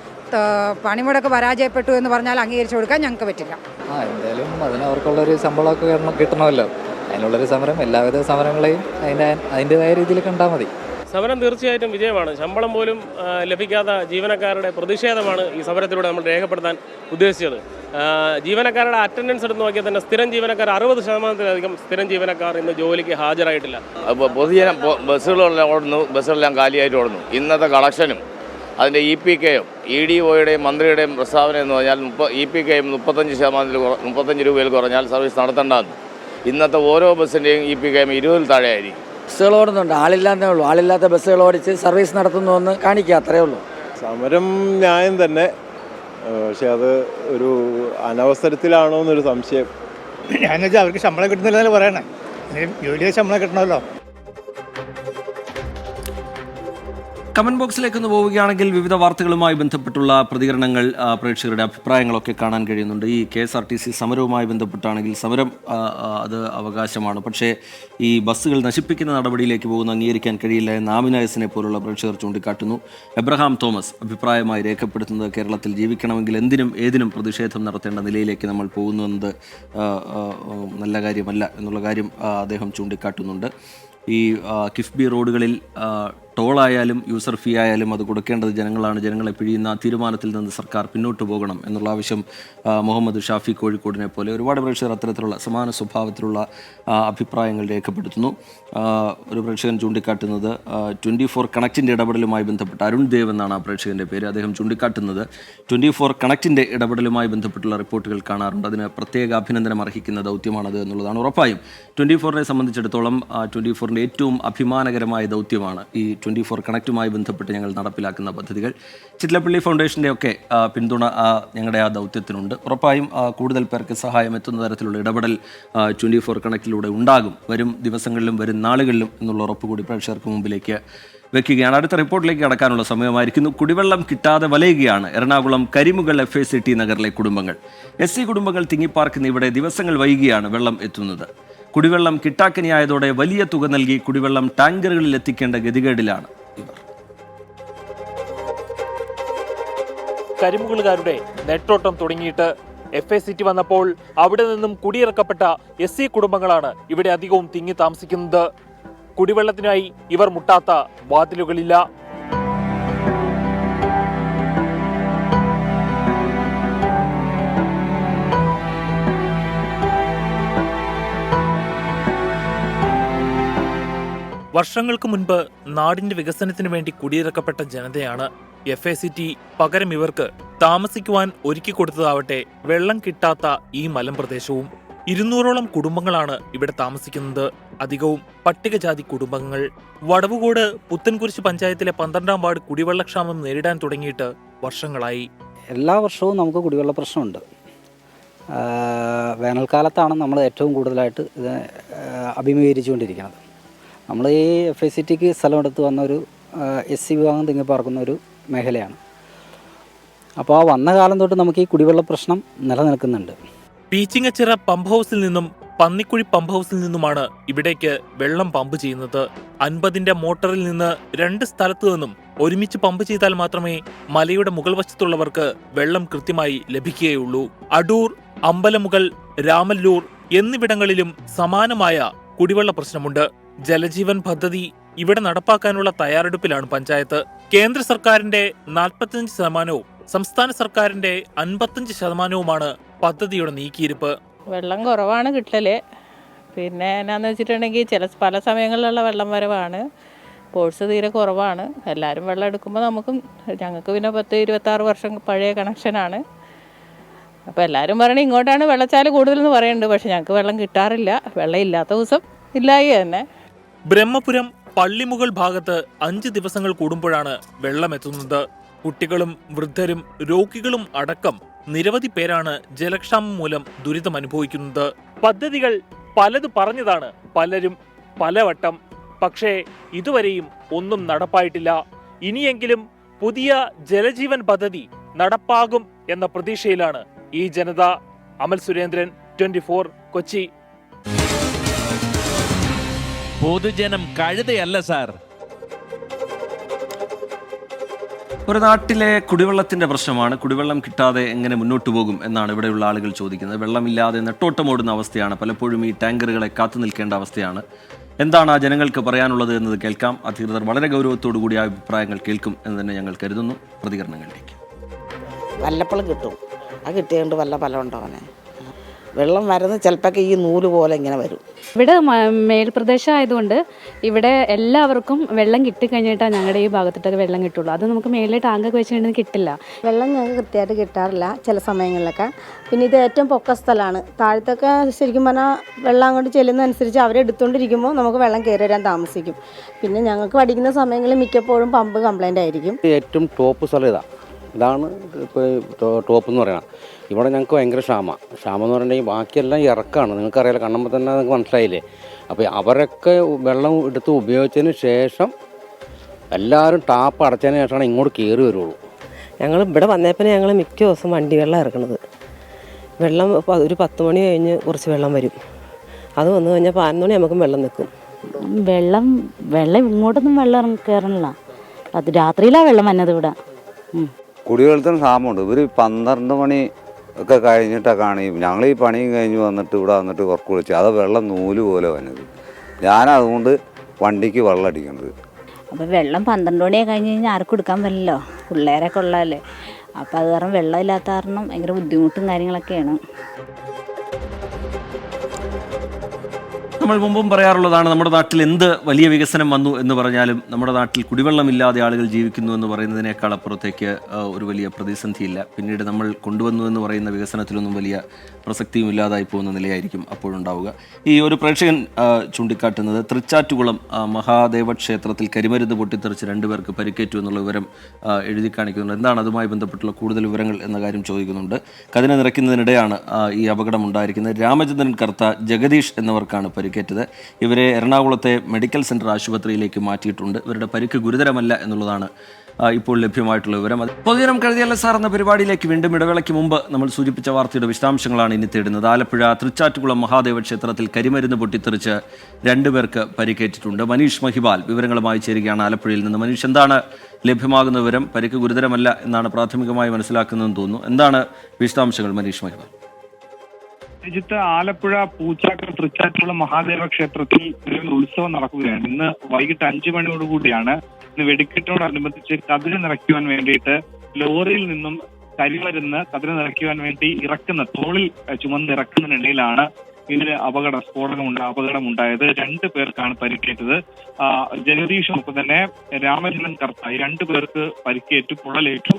പണിമുടക്ക് പരാജയപ്പെട്ടു എന്ന് പറഞ്ഞാൽ അംഗീകരിച്ചു കൊടുക്കാൻ ഞങ്ങൾക്ക് പറ്റില്ല. എന്തായാലും അതിന് അവർക്കുള്ളൊരു ശമ്പളമൊക്കെ കിട്ടണമല്ലോ. അതിനുള്ളൊരു സമരം എല്ലാവിധ സമരങ്ങളെയും അതിൻ്റെതായ രീതിയിൽ കണ്ടാൽ മതി. സമരം തീർച്ചയായിട്ടും വിജയമാണ്. ശമ്പളം പോലും ലഭിക്കാത്ത ജീവനക്കാരുടെ പ്രതിഷേധമാണ് ഈ സമരത്തിലൂടെ നമ്മൾ രേഖപ്പെടുത്താൻ ഉദ്ദേശിച്ചത്. ജീവനക്കാരുടെ അറ്റൻഡൻസ് എടുത്ത് നോക്കിയാൽ തന്നെ സ്ഥിരം ജീവനക്കാർ 60% സ്ഥിരം ജീവനക്കാർ ഇന്ന് ജോലിക്ക് ഹാജരായിട്ടില്ല. പൊതുജനം ബസ്സുകളെല്ലാം ഓടുന്നു, ബസ്സുകളെല്ലാം കാലിയായിട്ട് ഓടുന്നു. ഇന്നത്തെ കളക്ഷനും അതിൻ്റെ EPK-യും EDO-യുടെയും മന്ത്രിയുടെയും പ്രസ്താവന എന്ന് പറഞ്ഞാൽ EPK-യും 35% രൂപയിൽ കുറഞ്ഞാൽ സർവീസ് നടത്തേണ്ടതെന്ന്. ഇന്നത്തെ ഓരോ ബസ്സിൻ്റെയും EPK-യും 20 താഴെ ആയിരിക്കും. ബസ്സുകൾ ഓടുന്നുണ്ട്, ആളില്ലാത്തേ ഉള്ളൂ. ആളില്ലാത്ത ബസ്സുകൾ ഓടിച്ച് സർവീസ് നടത്തുന്നു എന്ന് കാണിക്കുക, അത്രയേ ഉള്ളൂ. സമരം ന്യായം തന്നെ, പക്ഷെ അത് ഒരു അനവസരത്തിലാണോ എന്നൊരു സംശയം. ഞാൻ വെച്ചാൽ അവർക്ക് ശമ്പളം കിട്ടുന്നില്ലെന്നല്ലേ പറയണേ. ജോലിയെ ശമ്പളം കിട്ടണമല്ലോ. കമന്റ് ബോക്സിലേക്ക് ഒന്ന് പോവുകയാണെങ്കിൽ വിവിധ വാർത്തകളുമായി ബന്ധപ്പെട്ടുള്ള പ്രതികരണങ്ങൾ, പ്രേക്ഷകരുടെ അഭിപ്രായങ്ങളൊക്കെ കാണാൻ കഴിയുന്നുണ്ട്. ഈ KSRTC സമരവുമായി ബന്ധപ്പെട്ടാണെങ്കിൽ സമരം അത് അവകാശമാണ്, പക്ഷേ ഈ ബസ്സുകൾ നശിപ്പിക്കുന്ന നടപടിയിലേക്ക് പോകുന്ന അംഗീകരിക്കാൻ കഴിയില്ല എന്ന് ആമിനായസിനെ പോലുള്ള പ്രേക്ഷകർ ചൂണ്ടിക്കാട്ടുന്നു. എബ്രഹാം തോമസ് അഭിപ്രായമായി രേഖപ്പെടുത്തുന്നത് കേരളത്തിൽ ജീവിക്കണമെങ്കിൽ എന്തിനും ഏതിനും പ്രതിഷേധം നടത്തേണ്ട നിലയിലേക്ക് നമ്മൾ പോകുന്നുവെന്നത് നല്ല കാര്യമല്ല എന്നുള്ള കാര്യം അദ്ദേഹം ചൂണ്ടിക്കാട്ടുന്നുണ്ട്. ഈ കിഫ്ബി റോഡുകളിൽ ടോളായാലും യൂസർ ഫീ ആയാലും അത് കൊടുക്കേണ്ടത് ജനങ്ങളാണ്. ജനങ്ങളെ പിഴിയുന്ന തീരുമാനത്തിൽ നിന്ന് സർക്കാർ പിന്നോട്ട് പോകണം എന്നുള്ള ആവശ്യം മുഹമ്മദ് ഷാഫി കോഴിക്കോടിനെ പോലെ ഒരുപാട് പ്രേക്ഷകർ അത്തരത്തിലുള്ള സമാന സ്വഭാവത്തിലുള്ള അഭിപ്രായങ്ങൾ രേഖപ്പെടുത്തുന്നു. ഒരു പ്രേക്ഷകൻ ചൂണ്ടിക്കാട്ടുന്നത് 24 കണക്റ്റിൻ്റെ ഇടപെടലുമായി ബന്ധപ്പെട്ട് അരുൺ ദേവ് എന്നാണ് ആ പ്രേക്ഷകൻ്റെ പേര്. അദ്ദേഹം ചൂണ്ടിക്കാട്ടുന്നത് 24 കണക്റ്റിൻ്റെ ഇടപെടലുമായി ബന്ധപ്പെട്ടുള്ള റിപ്പോർട്ടുകൾ കാണാറുണ്ട്. അതിന് പ്രത്യേക അഭിനന്ദനം അർഹിക്കുന്ന ദൗത്യമാണത് എന്നുള്ളതാണ്. ഉറപ്പായും 24-നെ സംബന്ധിച്ചിടത്തോളം 24-ൻ്റെ ഏറ്റവും അഭിമാനകരമായ ദൗത്യമാണ് ഈ 24 കണക്റ്റുമായി ബന്ധപ്പെട്ട് ഞങ്ങൾ നടപ്പിലാക്കുന്ന പദ്ധതികൾ. ചിറ്റലപ്പള്ളി ഫൗണ്ടേഷൻ്റെ ഒക്കെ പിന്തുണ ഞങ്ങളുടെ ആ ദൗത്യത്തിനുണ്ട്. ഉറപ്പായും കൂടുതൽ പേർക്ക് സഹായം എത്തുന്ന തരത്തിലുള്ള ഇടപെടൽ 24 കണക്റ്റിലൂടെ ഉണ്ടാകും വരും ദിവസങ്ങളിലും വരും നാളുകളിലും എന്നുള്ള ഉറപ്പ് കൂടി പ്രേക്ഷകർക്ക് മുമ്പിലേക്ക് വെക്കുകയാണ്. അടുത്ത റിപ്പോർട്ടിലേക്ക് കടക്കാനുള്ള സമയമായിരിക്കുന്നു. കുടിവെള്ളം കിട്ടാതെ വലയുകയാണ് എറണാകുളം കരിമുകൾ FACT നഗറിലെ കുടുംബങ്ങൾ. SC കുടുംബങ്ങൾ തിങ്ങിപ്പാർക്കുന്ന ഇവിടെ ദിവസങ്ങൾ വൈകിയാണ് വെള്ളം എത്തുന്നത്. കുടിവെള്ളം കിട്ടാക്കനിയായതോടെ വലിയ തുക നൽകി കുടിവെള്ളം ടാങ്കറുകളിൽ എത്തിക്കേണ്ട ഗതികേടിലാണ് ഇവർ. കരിമുകളുകാരുടെ നെട്ടോട്ടം തുടങ്ങിയിട്ട് FACT വന്നപ്പോൾ അവിടെ നിന്നും കുടിയിറക്കപ്പെട്ട SC കുടുംബങ്ങളാണ് ഇവിടെ അധികവും തിങ്ങി താമസിക്കുന്നത്. കുടിവെള്ളത്തിനായി ഇവർ മുട്ടാത്ത വാതിലുകളില്ല. വർഷങ്ങൾക്ക് മുൻപ് നാടിന്റെ വികസനത്തിന് വേണ്ടി കുടിയിറക്കപ്പെട്ട ജനതയാണ് FACT. പകരം ഇവർക്ക് താമസിക്കുവാൻ ഒരുക്കി കൊടുത്തതാവട്ടെ വെള്ളം കിട്ടാത്ത ഈ മലമ്പ്രദേശവും. 200ഓളം കുടുംബങ്ങളാണ് ഇവിടെ താമസിക്കുന്നത്. അധികവും പട്ടികജാതി കുടുംബങ്ങൾ. വടവുകോട് പുത്തൻകുരിശ് പഞ്ചായത്തിലെ 12-ാം വാർഡ് കുടിവെള്ളക്ഷാമം നേരിടാൻ തുടങ്ങിയിട്ട് വർഷങ്ങളായി. എല്ലാ വർഷവും നമുക്ക് കുടിവെള്ള പ്രശ്നമുണ്ട്. വേനൽക്കാലത്താണ് നമ്മൾ ഏറ്റവും കൂടുതലായിട്ട് ഇത് അഭിമുഖീകരിച്ചുകൊണ്ടിരിക്കുന്നത്. നമ്മൾ ഈ FICTക്ക് സ്ഥലമെടുത്ത് വന്നൊരു SC വിഭാഗം തിങ്ങിപ്പാർക്കുന്ന ഒരു മേഖലയാണ്. അപ്പോൾ ആ വന്ന കാലം തൊട്ട് നമുക്ക് ഈ കുടിവെള്ള പ്രശ്നം നിലനിൽക്കുന്നുണ്ട്. പീച്ചിങ്ങച്ചിറ പമ്പ് ഹൗസിൽ നിന്നും പന്നിക്കുഴി പമ്പ് ഹൗസിൽ നിന്നുമാണ് ഇവിടേക്ക് വെള്ളം പമ്പ് ചെയ്യുന്നത്. 50ന്റെ മോട്ടറിൽ നിന്ന് 2 സ്ഥലത്തു നിന്നും ഒരുമിച്ച് പമ്പ് ചെയ്താൽ മാത്രമേ മലയുടെ മുകൾ വശത്തുള്ളവർക്ക് വെള്ളം കൃത്യമായി ലഭിക്കുകയുള്ളൂ. അടൂർ, അമ്പലമുകൾ, രാമല്ലൂർ എന്നിവിടങ്ങളിലും സമാനമായ കുടിവെള്ള പ്രശ്നമുണ്ട്. ജലജീവൻ പദ്ധതി ഇവിടെ നടപ്പാക്കാനുള്ള തയ്യാറെടുപ്പിലാണ് പഞ്ചായത്ത്. കേന്ദ്ര സർക്കാരിന്റെ 45%, സംസ്ഥാന സർക്കാരിന്റെ 55%വുമാണ് പദ്ധതിയുടെ നീക്കിയിരിപ്പ്. വെള്ളം കുറവാണ് കിട്ടല്. പിന്നെ എന്നാന്ന് വെച്ചിട്ടുണ്ടെങ്കിൽ പല സമയങ്ങളിലുള്ള വെള്ളം വരവാണ്. ഫോഴ്സ് തീരെ കുറവാണ്. എല്ലാവരും വെള്ളം എടുക്കുമ്പോൾ ഞങ്ങൾക്ക് പിന്നെ 10-26 വർഷം പഴയ കണക്ഷനാണ്. അപ്പോൾ എല്ലാവരും പറയണേ ഇങ്ങോട്ടാണ് വെള്ളച്ചാൽ കൂടുതലെന്ന് പറയുന്നുണ്ട്. പക്ഷെ ഞങ്ങൾക്ക് വെള്ളം കിട്ടാറില്ല. വെള്ളം ഇല്ലാത്ത ദിവസം ഇല്ലായി തന്നെ. ബ്രഹ്മപുരം പള്ളിമുകൾ ഭാഗത്ത് 5 ദിവസങ്ങൾ കൂടുമ്പോഴാണ് വെള്ളം എത്തുന്നത്. കുട്ടികളും വൃദ്ധരും രോഗികളും അടക്കം നിരവധി പേരാണ് ജലക്ഷാമം മൂലം ദുരിതം അനുഭവിക്കുന്നത്. പദ്ധതികൾ പലത് പറഞ്ഞതാണ് പലരും പലവട്ടം. പക്ഷേ ഇതുവരെയും ഒന്നും നടപ്പായിട്ടില്ല. ഇനിയെങ്കിലും പുതിയ ജലജീവൻ പദ്ധതി നടപ്പാകും എന്ന പ്രതീക്ഷയിലാണ് ഈ ജനത. അമൽ സുരേന്ദ്രൻ, 24 കൊച്ചി. പൊതുജനം കഴുതയല്ല സാർ. ഒരു നാട്ടിലെ കുടിവെള്ളത്തിന്റെ പ്രശ്നമാണ്. കുടിവെള്ളം കിട്ടാതെ എങ്ങനെ മുന്നോട്ട് പോകും എന്നാണ് ഇവിടെയുള്ള ആളുകൾ ചോദിക്കുന്നത്. വെള്ളമില്ലാതെ നെട്ടോട്ടമോടുന്ന അവസ്ഥയാണ്. പലപ്പോഴും ഈ ടാങ്കറുകളെ കാത്തു നിൽക്കേണ്ട അവസ്ഥയാണ്. എന്താണ് ആ ജനങ്ങൾക്ക് പറയാനുള്ളത് എന്നത് കേൾക്കാം. അധികൃതർ വളരെ ഗൗരവത്തോടു കൂടി ആ അഭിപ്രായങ്ങൾ കേൾക്കും എന്ന് തന്നെ ഞങ്ങൾ കരുതുന്നു. പ്രതികരണങ്ങളിലേക്ക്. വല്ലപ്പോഴും കിട്ടും. അത് കിട്ടിയതുകൊണ്ട് വല്ല ഫലം ഉണ്ടാവനെ. വെള്ളം വരുന്നത് ചിലപ്പോൾ ഈ നൂല് പോലെ ഇങ്ങനെ വരും. ഇവിടെ മേൽപ്രദേശം ആയതുകൊണ്ട് ഇവിടെ എല്ലാവർക്കും വെള്ളം കിട്ടിക്കഴിഞ്ഞിട്ടാണ് ഞങ്ങളുടെ ഈ ഭാഗത്തോട്ടൊക്കെ വെള്ളം കിട്ടുള്ളൂ. അത് നമുക്ക് മേളിൽ ടാങ്കൊക്കെ വെച്ചിട്ടുണ്ടെങ്കിൽ കിട്ടില്ല. വെള്ളം ഞങ്ങൾക്ക് കൃത്യമായിട്ട് കിട്ടാറില്ല ചില സമയങ്ങളിലൊക്കെ. പിന്നെ ഇത് ഏറ്റവും പൊക്ക സ്ഥലമാണ്. താഴത്തൊക്കെ ശരിക്കും പറഞ്ഞാൽ വെള്ളം അങ്ങോട്ട് ചെല്ലുന്നതനുസരിച്ച് അവരെടുത്തുകൊണ്ടിരിക്കുമ്പോൾ നമുക്ക് വെള്ളം കയറി വരാൻ താമസിക്കും. പിന്നെ ഞങ്ങൾക്ക് പഠിക്കുന്ന സമയങ്ങളിൽ മിക്കപ്പോഴും പമ്പ് കംപ്ലൈൻ്റ് ആയിരിക്കും. ഏറ്റവും ടോപ്പ് സ്ഥലം ഇതാണ് ഇപ്പോൾ ടോപ്പ് എന്ന് പറയുന്നത്. ഇവിടെ ഞങ്ങൾക്ക് ഭയങ്കര ക്ഷാമം എന്ന് പറഞ്ഞിട്ടുണ്ടെങ്കിൽ ബാക്കിയെല്ലാം ഇറക്കാണ്. നിങ്ങൾക്കറിയാലോ, കാണുമ്പോൾ തന്നെ നിങ്ങൾക്ക് മനസ്സിലായില്ലേ. അപ്പോൾ അവരൊക്കെ വെള്ളം എടുത്ത് ഉപയോഗിച്ചതിന് ശേഷം എല്ലാവരും ടാപ്പ് അടച്ചതിന് ശേഷമാണ് ഇങ്ങോട്ട് കയറി വരുള്ളൂ. ഞങ്ങൾ ഇവിടെ വന്നപ്പോൾ ഞങ്ങൾ മിക്ക ദിവസം വണ്ടി വെള്ളം ഇറക്കണത്. വെള്ളം ഒരു 10 മണി കഴിഞ്ഞ് കുറച്ച് വെള്ളം വരും. അത് വന്നു കഴിഞ്ഞാൽ 11 മണി നമുക്കും വെള്ളം നിൽക്കും. വെള്ളം ഇങ്ങോട്ടൊന്നും വെള്ളം കയറണില്ല. അത് രാത്രിയിലാണ് വെള്ളം വന്നത് ഇവിടെ. കുടിവെള്ളത്തിന് ക്ഷാമമുണ്ട്. ഇവർ 12 മണി ഒക്കെ കഴിഞ്ഞിട്ടൊക്കെയാണ് ഞങ്ങൾ ഈ പണിയും കഴിഞ്ഞ് വന്നിട്ട് ഇവിടെ വന്നിട്ട് കുറച്ച് വിളിച്ച് അത് വെള്ളം നൂല് പോലെ വന്നത്. ഞാനതുകൊണ്ട് വണ്ടിക്ക് വെള്ളം അടിക്കണത്. അപ്പോൾ വെള്ളം 12 മണിയൊക്കെ കഴിഞ്ഞ് കഴിഞ്ഞാൽ ആർക്കും എടുക്കാൻ പറ്റില്ലല്ലോ. പിള്ളേരൊക്കെ ഉള്ളതല്ലേ. അപ്പോൾ അത് കാരണം വെള്ളം ഇല്ലാത്ത കാരണം ഭയങ്കര ബുദ്ധിമുട്ടും കാര്യങ്ങളൊക്കെയാണ്. നമ്മൾ മുമ്പും പറയാറുള്ളതാണ്, നമ്മുടെ നാട്ടിൽ എന്ത് വലിയ വികസനം വന്നു എന്ന് പറഞ്ഞാലും നമ്മുടെ നാട്ടിൽ കുടിവെള്ളമില്ലാതെ ആളുകൾ ജീവിക്കുന്നു എന്ന് പറയുന്നതിനേക്കാൾ അപ്പുറത്തേക്ക് ഒരു വലിയ പ്രതിസന്ധിയില്ല. പിന്നീട് നമ്മൾ കൊണ്ടുവന്നു എന്ന് പറയുന്ന വികസനത്തിലൊന്നും വലിയ പ്രസക്തിയും ഇല്ലാതായി പോകുന്ന നിലയായിരിക്കും അപ്പോഴുണ്ടാവുക. ഈ ഒരു പ്രേക്ഷകൻ ചൂണ്ടിക്കാട്ടുന്നത് തൃച്ചാറ്റുകുളം മഹാദേവ ക്ഷേത്രത്തിൽ കരിമരുന്ന് പൊട്ടിത്തെറിച്ച് 2 പേർക്ക് പരിക്കേറ്റു എന്നുള്ള വിവരം എഴുതി കാണിക്കുന്നുണ്ട്. എന്താണ് അതുമായി ബന്ധപ്പെട്ടുള്ള കൂടുതൽ വിവരങ്ങൾ എന്ന കാര്യം ചോദിക്കുന്നുണ്ട്. കതിന നിറയ്ക്കുന്നതിനിടെയാണ് ഈ അപകടം ഉണ്ടായിരിക്കുന്നത്. രാമചന്ദ്രൻ കർത്ത, ജഗദീഷ് എന്നിവർക്കാണ് പരിക്കേറ്റത്. ഇവരെ എറണാകുളത്തെ മെഡിക്കൽ സെന്റർ ആശുപത്രിയിലേക്ക് മാറ്റിയിട്ടുണ്ട്. ഇവരുടെ പരിക്ക് ഗുരുതരമല്ല എന്നുള്ളതാണ് ഇപ്പോൾ ലഭ്യമായിട്ടുള്ള വിവരം. പൊതുജനം കഴുതിയല്ല സാർ എന്ന പരിപാടിയിലേക്ക് വീണ്ടും ഇടവേളയ്ക്ക് മുമ്പ് നമ്മൾ സൂചിപ്പിച്ച വാർത്തയുടെ വിശദാംശങ്ങളാണ് ഇനി തേടുന്നത്. ആലപ്പുഴ തൃച്ചാറ്റുകുളം മഹാദേവ ക്ഷേത്രത്തിൽ കരിമരുന്ന് പൊട്ടിത്തെറിച്ച് 2 പേർക്ക് പരിക്കേറ്റിട്ടുണ്ട്. മനീഷ് മഹിബാൽ വിവരങ്ങളുമായി ചേരുകയാണ് ആലപ്പുഴയിൽ നിന്ന്. മനീഷ്, എന്താണ് ലഭ്യമാകുന്ന വിവരം? പരിക്ക് ഗുരുതരമല്ല എന്നാണ് പ്രാഥമികമായി മനസ്സിലാക്കുന്നതെന്ന് തോന്നുന്നു. എന്താണ് വിശദാംശങ്ങൾ മനീഷ് മഹിബാൽ? രാജ്യത്ത് ആലപ്പുഴ പൂച്ചാക്കൽ തൃച്ചാറ്റുകുളം മഹാദേവ ക്ഷേത്രത്തിൽ ഒരു ഉത്സവം നടക്കുകയാണ്. ഇന്ന് വൈകിട്ട് 5 മണിയോടുകൂടിയാണ് ഇന്ന് വെടിക്കെട്ടോടനുബന്ധിച്ച് കതിര് നിറയ്ക്കുവാൻ വേണ്ടിയിട്ട് ലോറിയിൽ നിന്നും കരിമരുന്ന് കതിര് നിറയ്ക്കുവാൻ വേണ്ടി തോളിൽ ചുമന്ന് ഇറക്കുന്നതിനിടയിലാണ് ഇതിന് അപകടം ഉണ്ടായത്. 2 പേർക്കാണ് പരിക്കേറ്റത്. ജഗദീഷും ഒപ്പം തന്നെ രാമചന്ദ്രൻ കർത്ത, 2 പേർക്ക് പരിക്കേറ്റു, പൊള്ളലേറ്റു.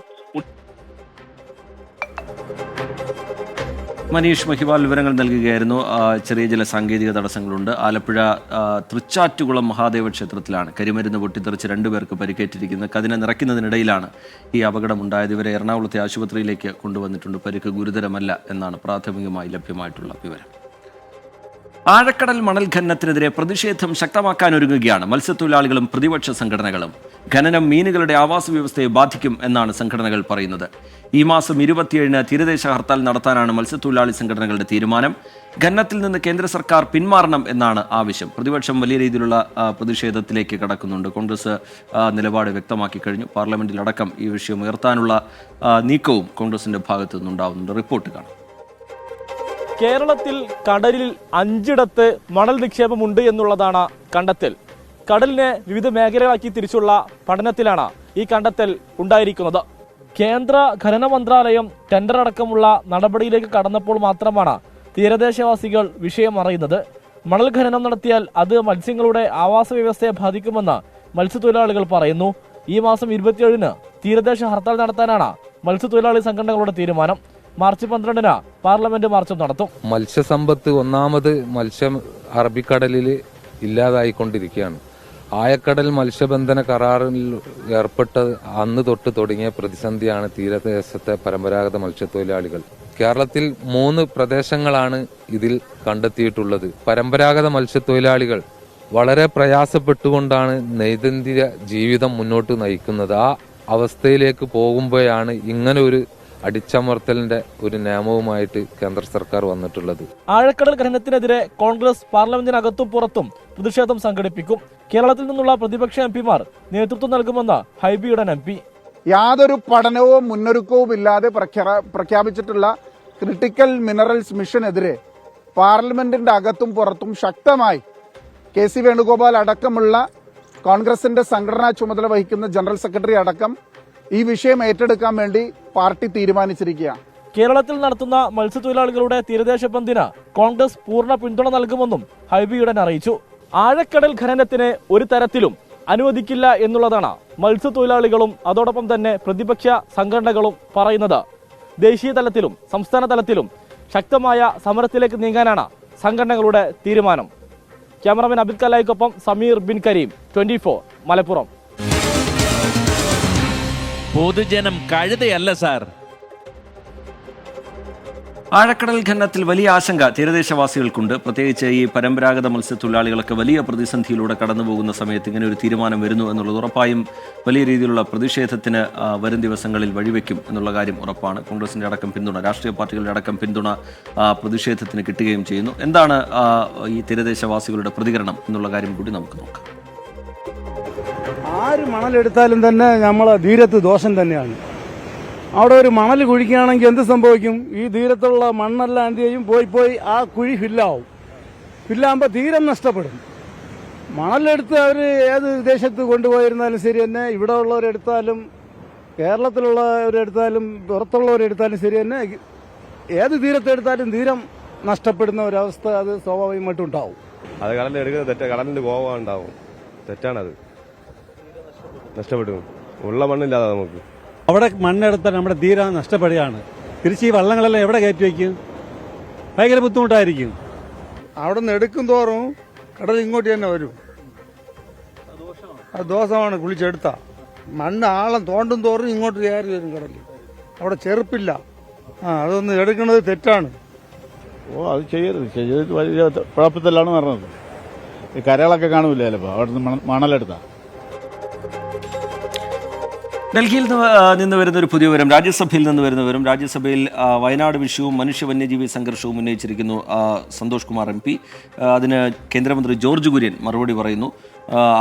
മനീഷ് മഹിവാൽ വിവരങ്ങൾ നൽകുകയായിരുന്നു. ചെറിയ ചില സാങ്കേതിക തടസ്സങ്ങളുണ്ട്. ആലപ്പുഴ തൃച്ചാറ്റുകുളം മഹാദേവ ക്ഷേത്രത്തിലാണ് കരിമരുന്ന് പൊട്ടിത്തെറിച്ച് 2 പേർക്ക് പരിക്കേറ്റിരിക്കുന്നത്. കതിനെ നിറയ്ക്കുന്നതിനിടയിലാണ് ഈ അപകടമുണ്ടായത്. ഇവരെ എറണാകുളത്തെ ആശുപത്രിയിലേക്ക് കൊണ്ടുവന്നിട്ടുണ്ട്. പരിക്ക് ഗുരുതരമല്ല എന്നാണ് പ്രാഥമികമായി ലഭ്യമായിട്ടുള്ള വിവരം. ആഴക്കടൽ മണൽ ഖനനത്തിനെതിരെ പ്രതിഷേധം ശക്തമാക്കാനൊരുങ്ങുകയാണ് മത്സ്യത്തൊഴിലാളികളും പ്രതിപക്ഷ സംഘടനകളും. ഖനനം മീനുകളുടെ ആവാസ വ്യവസ്ഥയെ ബാധിക്കും എന്നാണ് സംഘടനകൾ പറയുന്നത്. ഈ മാസം 27-ന് തീരദേശ ഹർത്താൽ നടത്താനാണ് മത്സ്യത്തൊഴിലാളി സംഘടനകളുടെ തീരുമാനം. ഖനനത്തിൽ നിന്ന് കേന്ദ്ര സർക്കാർ പിന്മാറണം എന്നാണ് ആവശ്യം. പ്രതിപക്ഷം വലിയ രീതിയിലുള്ള പ്രതിഷേധത്തിലേക്ക് കടക്കുന്നുണ്ട്. കോൺഗ്രസ് നിലപാട് വ്യക്തമാക്കി കഴിഞ്ഞു. പാർലമെന്റിലടക്കം ഈ വിഷയം ഉയർത്താനുള്ള നീക്കവും കോൺഗ്രസിന്റെ ഭാഗത്തു നിന്നുണ്ടാവുന്നുണ്ട്. റിപ്പോർട്ട് കാണാം. കേരളത്തിൽ കടലിൽ 5 മണൽ നിക്ഷേപമുണ്ട് എന്നുള്ളതാണ് കണ്ടെത്തൽ. കടലിനെ വിവിധ മേഖലകളാക്കി തിരിച്ചുള്ള പഠനത്തിലാണ് ഈ കണ്ടെത്തൽ ഉണ്ടായിരിക്കുന്നത്. കേന്ദ്ര ഖനന മന്ത്രാലയം ടെൻഡർ അടക്കമുള്ള നടപടിയിലേക്ക് കടന്നപ്പോൾ മാത്രമാണ് തീരദേശവാസികൾ വിഷയം അറിയുന്നത്. മണൽ ഖനനം നടത്തിയാൽ അത് മത്സ്യങ്ങളുടെ ആവാസ വ്യവസ്ഥയെ ബാധിക്കുമെന്ന് മത്സ്യത്തൊഴിലാളികൾ പറയുന്നു. ഈ മാസം 27-ന് തീരദേശ ഹർത്താൽ നടത്താനാണ് മത്സ്യത്തൊഴിലാളി സംഘടനകളുടെ തീരുമാനം. മാർച്ച് 12-ന് പാർലമെന്റ് മാർച്ചും നടത്തും. മത്സ്യസമ്പത്ത് ഒന്നാമത് മത്സ്യം അറബിക്കടലിൽ ഇല്ലാതായിക്കൊണ്ടിരിക്കുകയാണ്. ആയക്കടൽ മത്സ്യബന്ധന കരാറിൽ ഏർപ്പെട്ട അന്ന് തൊട്ട് തുടങ്ങിയ പ്രതിസന്ധിയാണ് തീരദേശത്തെ പരമ്പരാഗത മത്സ്യത്തൊഴിലാളികൾ. കേരളത്തിൽ 3 പ്രദേശങ്ങളാണ് ഇതിൽ കണ്ടെത്തിയിട്ടുള്ളത്. പരമ്പരാഗത മത്സ്യത്തൊഴിലാളികൾ വളരെ പ്രയാസപ്പെട്ടുകൊണ്ടാണ് ദൈനംദിന ജീവിതം മുന്നോട്ട് നയിക്കുന്നത്. ആ അവസ്ഥയിലേക്ക് പോകുമ്പോഴാണ് ഇങ്ങനെ ഒരു അടിച്ചമർത്തലിന്റെ ഒരു നിയമവുമായിട്ട് കേന്ദ്ര സർക്കാർ വന്നിട്ടുള്ളത്. ആഴക്കടൽ ഖനനത്തിനെതിരെ കോൺഗ്രസ് പാർലമെന്റിനകത്തും പുറത്തും പ്രതിഷേധം സംഘടിപ്പിക്കും. കേരളത്തിൽ നിന്നുള്ള പ്രതിപക്ഷ എംപിമാർ നേതൃത്വം നൽകുമെന്ന് ഹൈബിയുടെ MP. യാതൊരു പഠനവും മുന്നൊരുക്കവും ഇല്ലാതെ പ്രഖ്യാപിച്ചിട്ടുള്ള ക്രിട്ടിക്കൽ മിനറൽസ് മിഷനെതിരെ പാർലമെന്റിന്റെ അകത്തും പുറത്തും ശക്തമായി KC വേണുഗോപാൽ അടക്കമുള്ള കോൺഗ്രസിന്റെ സംഘടനാ ചുമതല വഹിക്കുന്ന ജനറൽ സെക്രട്ടറി അടക്കം ഈ വിഷയം ഏറ്റെടുക്കാൻ വേണ്ടി പാർട്ടി തീരുമാനിച്ചിരിക്കുകയാണ്. കേരളത്തിൽ നടത്തുന്ന മത്സ്യത്തൊഴിലാളികളുടെ തീരദേശ ബന്ദിന് കോൺഗ്രസ് പൂർണ്ണ പിന്തുണ നൽകുമെന്നും ഹൈബിയുടൻ അറിയിച്ചു. ആഴക്കടൽ ഖനനത്തിന് ഒരു തരത്തിലും അനുവദിക്കില്ല എന്നുള്ളതാണ് മത്സ്യത്തൊഴിലാളികളും അതോടൊപ്പം തന്നെ പ്രതിപക്ഷ സംഘടനകളും പറയുന്നത്. ദേശീയ തലത്തിലും സംസ്ഥാന തലത്തിലും ശക്തമായ സമരത്തിലേക്ക് നീങ്ങാനാണ് സംഘടനകളുടെ തീരുമാനം. ക്യാമറമാൻ അബിദ് കലായിക്കൊപ്പം സമീർ ബിൻ കരീം, 24 മലപ്പുറം. പൊതുജനം കഴുതയല്ല സാർ. ആഴക്കടൽ ഖനനത്തിൽ വലിയ ആശങ്ക തീരദേശവാസികൾക്കുണ്ട്. പ്രത്യേകിച്ച് ഈ പരമ്പരാഗത മത്സ്യത്തൊഴിലാളികളൊക്കെ വലിയ പ്രതിസന്ധിയിലൂടെ കടന്നു പോകുന്ന സമയത്ത് ഇങ്ങനെ ഒരു തീരുമാനം വരുന്നു എന്നുള്ളത് ഉറപ്പായും വലിയ രീതിയിലുള്ള പ്രതിഷേധത്തിന് വരും ദിവസങ്ങളിൽ വഴിവെക്കും എന്നുള്ള കാര്യം ഉറപ്പാണ്. കോൺഗ്രസിന്റെ അടക്കം പിന്തുണ, രാഷ്ട്രീയ പാർട്ടികളുടെ അടക്കം പിന്തുണ പ്രതിഷേധത്തിന് കിട്ടുകയും ചെയ്യുന്നു. എന്താണ് ഈ തീരദേശവാസികളുടെ പ്രതികരണം എന്നുള്ള കാര്യം കൂടി നമുക്ക് നോക്കാം. ആര് മണലെടുത്താലും തന്നെ നമ്മളെ തീരത്ത് ദോഷം തന്നെയാണ്. അവിടെ ഒരു മണൽ കുഴിക്കുകയാണെങ്കിൽ എന്ത് സംഭവിക്കും? ഈ തീരത്തുള്ള മണ്ണെല്ലാം എന്ത് ചെയ്യും? പോയി ആ കുഴി ഫില്ലാവും. ഫില്ലാകുമ്പോൾ തീരം നഷ്ടപ്പെടും. മണലെടുത്ത് അവർ ഏത് ദേശത്ത് കൊണ്ടുപോയിരുന്നാലും ശരി തന്നെ, ഇവിടെ ഉള്ളവരെടുത്താലും കേരളത്തിലുള്ളവരെടുത്താലും പുറത്തുള്ളവരെടുത്താലും ശരി തന്നെ, ഏത് തീരത്തെടുത്താലും തീരം നഷ്ടപ്പെടുന്ന ഒരവസ്ഥ അത് സ്വാഭാവികമായിട്ടും ഉണ്ടാവും. അത് കടലിൽ എടുക്കുന്നത് തെറ്റാ, കടലിന്റെ കോപം ഉണ്ടാവും. തെറ്റാണത്, നഷ്ടപ്പെടും. ഉള്ള മണ്ണില്ലാതെ നമുക്ക് അവിടെ മണ്ണെടുത്താൽ നമ്മുടെ തീരം നഷ്ടപ്പെടുകയാണ്. തിരിച്ച് ഈ വള്ളങ്ങളെല്ലാം എവിടെ കയറ്റി വയ്ക്കും? ഭയങ്കര ബുദ്ധിമുട്ടായിരിക്കും. അവിടെ നിന്ന് എടുക്കും തോറും കടൽ ഇങ്ങോട്ട് തന്നെ വരും. അത് ദോഷമാണ്. കുളിച്ചെടുത്ത മണ്ണ് ആഴം തോണ്ടും തോറും ഇങ്ങോട്ട് കയറി വരും കടൽ. അവിടെ ചെറുപ്പില്ല. അതൊന്ന് എടുക്കുന്നത് തെറ്റാണ്. അത് ചെയ്യരുത്. വലിയ കുഴപ്പത്തിലാണ് പറഞ്ഞത്. ഈ കരകളൊക്കെ കാണൂല ചിലപ്പോൾ അവിടെ നിന്ന് മണലെടുത്ത. ഡൽഹിയിൽ നിന്ന് വരുന്ന ഒരു പുതിയ വിവരം, രാജ്യസഭയിൽ നിന്ന് വരുന്ന വിവരം. രാജ്യസഭയിൽ വയനാട് വിഷയവും മനുഷ്യ വന്യജീവി സംഘർഷവും ഉന്നയിച്ചിരിക്കുന്നു സന്തോഷ് കുമാർ MP. അതിന് കേന്ദ്രമന്ത്രി ജോർജ് കുര്യൻ മറുപടി പറയുന്നു.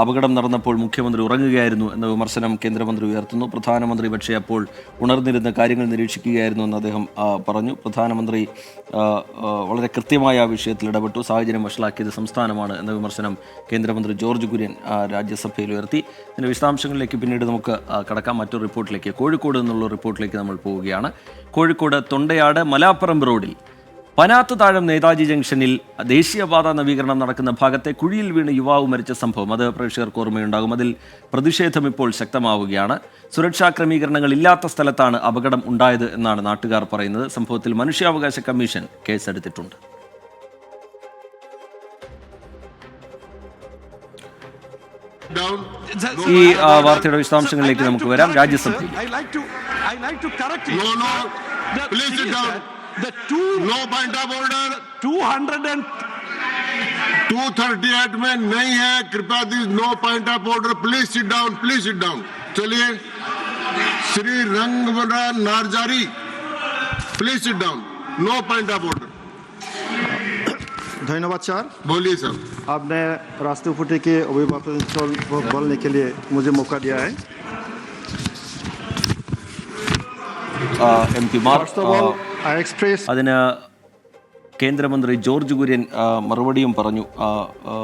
അപകടം നടന്നപ്പോൾ മുഖ്യമന്ത്രി ഉറങ്ങുകയായിരുന്നു എന്ന വിമർശനം കേന്ദ്രമന്ത്രി ഉയർത്തുന്നു. പ്രധാനമന്ത്രി പക്ഷേ അപ്പോൾ ഉണർന്നിരുന്ന കാര്യങ്ങൾ നിരീക്ഷിക്കുകയായിരുന്നു എന്ന് അദ്ദേഹം പറഞ്ഞു. പ്രധാനമന്ത്രി വളരെ കൃത്യമായ ആ വിഷയത്തിൽ ഇടപെട്ടു. സാഹചര്യം വഷളാക്കിയത് സംസ്ഥാനമാണ് എന്ന വിമർശനം കേന്ദ്രമന്ത്രി ജോർജ് കുര്യൻ രാജ്യസഭയിൽ ഉയർത്തി. ഇതിൻ്റെ വിശദാംശങ്ങളിലേക്ക് പിന്നീട് നമുക്ക് കടക്കാം. മറ്റൊരു റിപ്പോർട്ടിലേക്ക്, കോഴിക്കോട് നിന്നുള്ള റിപ്പോർട്ടിലേക്ക് നമ്മൾ പോവുകയാണ്. കോഴിക്കോട് തൊണ്ടയാട് മലാപ്പറമ്പ് റോഡിൽ പനാത്ത് താഴം നേതാജി ജംഗ്ഷനിൽ ദേശീയപാത നവീകരണം നടക്കുന്ന ഭാഗത്തെ കുഴിയിൽ വീണ് യുവാവ് മരിച്ച സംഭവം അത് പ്രേക്ഷകർക്ക് ഓർമ്മയുണ്ടാകും. അതിൽ പ്രതിഷേധം ഇപ്പോൾ ശക്തമാവുകയാണ്. സുരക്ഷാ ക്രമീകരണങ്ങൾ ഇല്ലാത്ത സ്ഥലത്താണ് അപകടം ഉണ്ടായത് എന്നാണ് നാട്ടുകാർ പറയുന്നത്. സംഭവത്തിൽ മനുഷ്യാവകാശ കമ്മീഷൻ കേസെടുത്തിട്ടുണ്ട്. ഈ വാർത്തയുടെ വിശദാംശങ്ങളിലേക്ക് നമുക്ക് വരാം. രാജ്യസഭയിൽ The 238 में नहीं है, कृपया this no point of order, please sit down. चलिए Shri Rwngwra Narzary, please sit down, no point of order. धन्यवाद सर. बोलिए सर. आपने राष्ट्रपति के अभिभाषण बोलने के लिए मुझे मौका दिया है. MP-മാർ അതിന് കേന്ദ്രമന്ത്രി ജോർജ് കുര്യൻ മറുപടിയും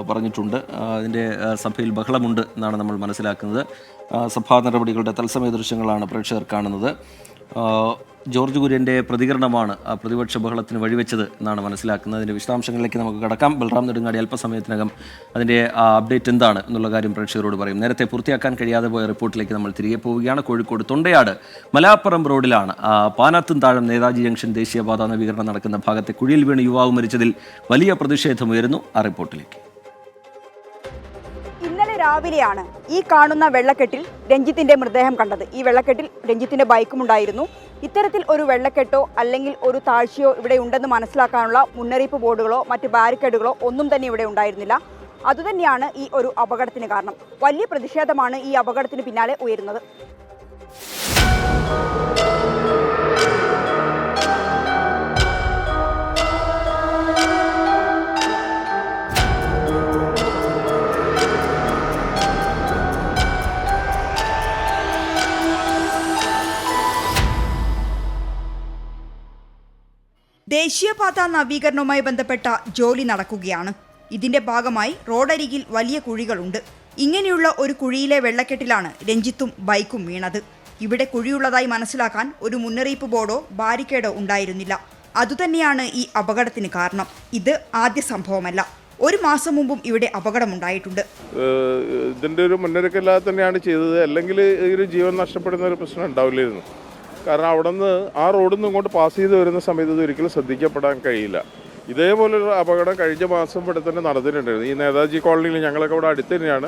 പറഞ്ഞിട്ടുണ്ട്. അതിൻ്റെ സഭയിൽ ബഹളമുണ്ട് എന്നാണ് നമ്മൾ മനസ്സിലാക്കുന്നത്. സഭാ നടപടികളുടെ തത്സമയ ദൃശ്യങ്ങളാണ് പ്രേക്ഷകർ കാണുന്നത്. ജോർജ് കുര്യൻ്റെ പ്രതികരണമാണ് പ്രതിപക്ഷ ബഹളത്തിന് വഴിവെച്ചത് എന്നാണ് മനസ്സിലാക്കുന്നത്. അതിൻ്റെ വിശദാംശങ്ങളിലേക്ക് നമുക്ക് കടക്കാം. ബൽറാം നെടുങ്ങാടി അല്പസമയത്തിനകം അതിൻ്റെ അപ്ഡേറ്റ് എന്താണ് എന്നുള്ള കാര്യം പ്രേക്ഷകരോട് പറയും. നേരത്തെ പൂർത്തിയാക്കാൻ കഴിയാതെ പോയ റിപ്പോർട്ടിലേക്ക് നമ്മൾ തിരികെ പോവുകയാണ്. കോഴിക്കോട് തൊണ്ടയാട് മലാപ്പറം റോഡിലാണ് പാനാത്തും താഴം നേതാജി ജംഗ്ഷൻ ദേശീയപാത നവീകരണം നടക്കുന്ന ഭാഗത്തെ കുഴിയിൽ വീണ് യുവാവ് മരിച്ചതിൽ വലിയ പ്രതിഷേധമുയരുന്നു. ആ റിപ്പോർട്ടിലേക്ക്. ഇന്നലെ രാവിലെയാണ് ഈ കാണുന്ന വെള്ളക്കെട്ടിൽ രഞ്ജിത്തിന്റെ മൃതദേഹം കണ്ടത്. ഈ വെള്ളക്കെട്ടിൽ രഞ്ജിത്തിന്റെ ബൈക്കും ഉണ്ടായിരുന്നു. ഇത്തരത്തിൽ ഒരു വെള്ളക്കെട്ടോ അല്ലെങ്കിൽ ഒരു താഴ്ചയോ ഇവിടെ ഉണ്ടെന്ന് മനസ്സിലാക്കാനുള്ള മുന്നറിയിപ്പ് ബോർഡുകളോ മറ്റ് ബാരിക്കേഡുകളോ ഒന്നും തന്നെ ഇവിടെ ഉണ്ടായിരുന്നില്ല. അതുതന്നെയാണ് ഈ ഒരു അപകടത്തിന് കാരണം. വലിയ പ്രതിഷേധമാണ് ഈ അപകടത്തിന് പിന്നാലെ ഉയരുന്നത്. ദേശീയപാത നവീകരണവുമായി ബന്ധപ്പെട്ട ജോലി നടക്കുകയാണ്. ഇതിന്റെ ഭാഗമായി റോഡരികിൽ വലിയ കുഴികളുണ്ട്. ഇങ്ങനെയുള്ള ഒരു കുഴിയിലെ വെള്ളക്കെട്ടിലാണ് രഞ്ജിത്തും ബൈക്കും വീണത്. ഇവിടെ കുഴിയുള്ളതായി മനസ്സിലാക്കാൻ ഒരു മുന്നറിയിപ്പ് ബോർഡോ ബാരിക്കേഡോ ഉണ്ടായിരുന്നില്ല. അതുതന്നെയാണ് ഈ അപകടത്തിന് കാരണം. ഇത് ആദ്യ സംഭവമല്ല. ഒരു മാസം മുമ്പും ഇവിടെ അപകടമുണ്ടായിട്ടുണ്ട്. ഇതിൻ്റെ ഒരു മുന്നറിയിപ്പില്ലാതെ തന്നെയാണ് ചെയ്തത്. അല്ലെങ്കിൽ ഒരു ജീവൻ നഷ്ടപ്പെടുന്ന ഒരു പ്രശ്നം ഉണ്ടാവില്ലായിരുന്നു. കാരണം അവിടെ നിന്ന് ആ റോഡിൽ നിന്ന് ഇങ്ങോട്ട് പാസ് ചെയ്ത് വരുന്ന സമയത്ത് ഇത് ഒരിക്കലും ശ്രദ്ധിക്കപ്പെടാൻ കഴിയില്ല. ഇതേപോലൊരു അപകടം കഴിഞ്ഞ മാസം ഇവിടെ തന്നെ നടന്നിട്ടുണ്ടായിരുന്നു. ഈ നേതാജി കോളനിയിൽ ഞങ്ങളൊക്കെ ഇവിടെ അടുത്ത് തന്നെയാണ്.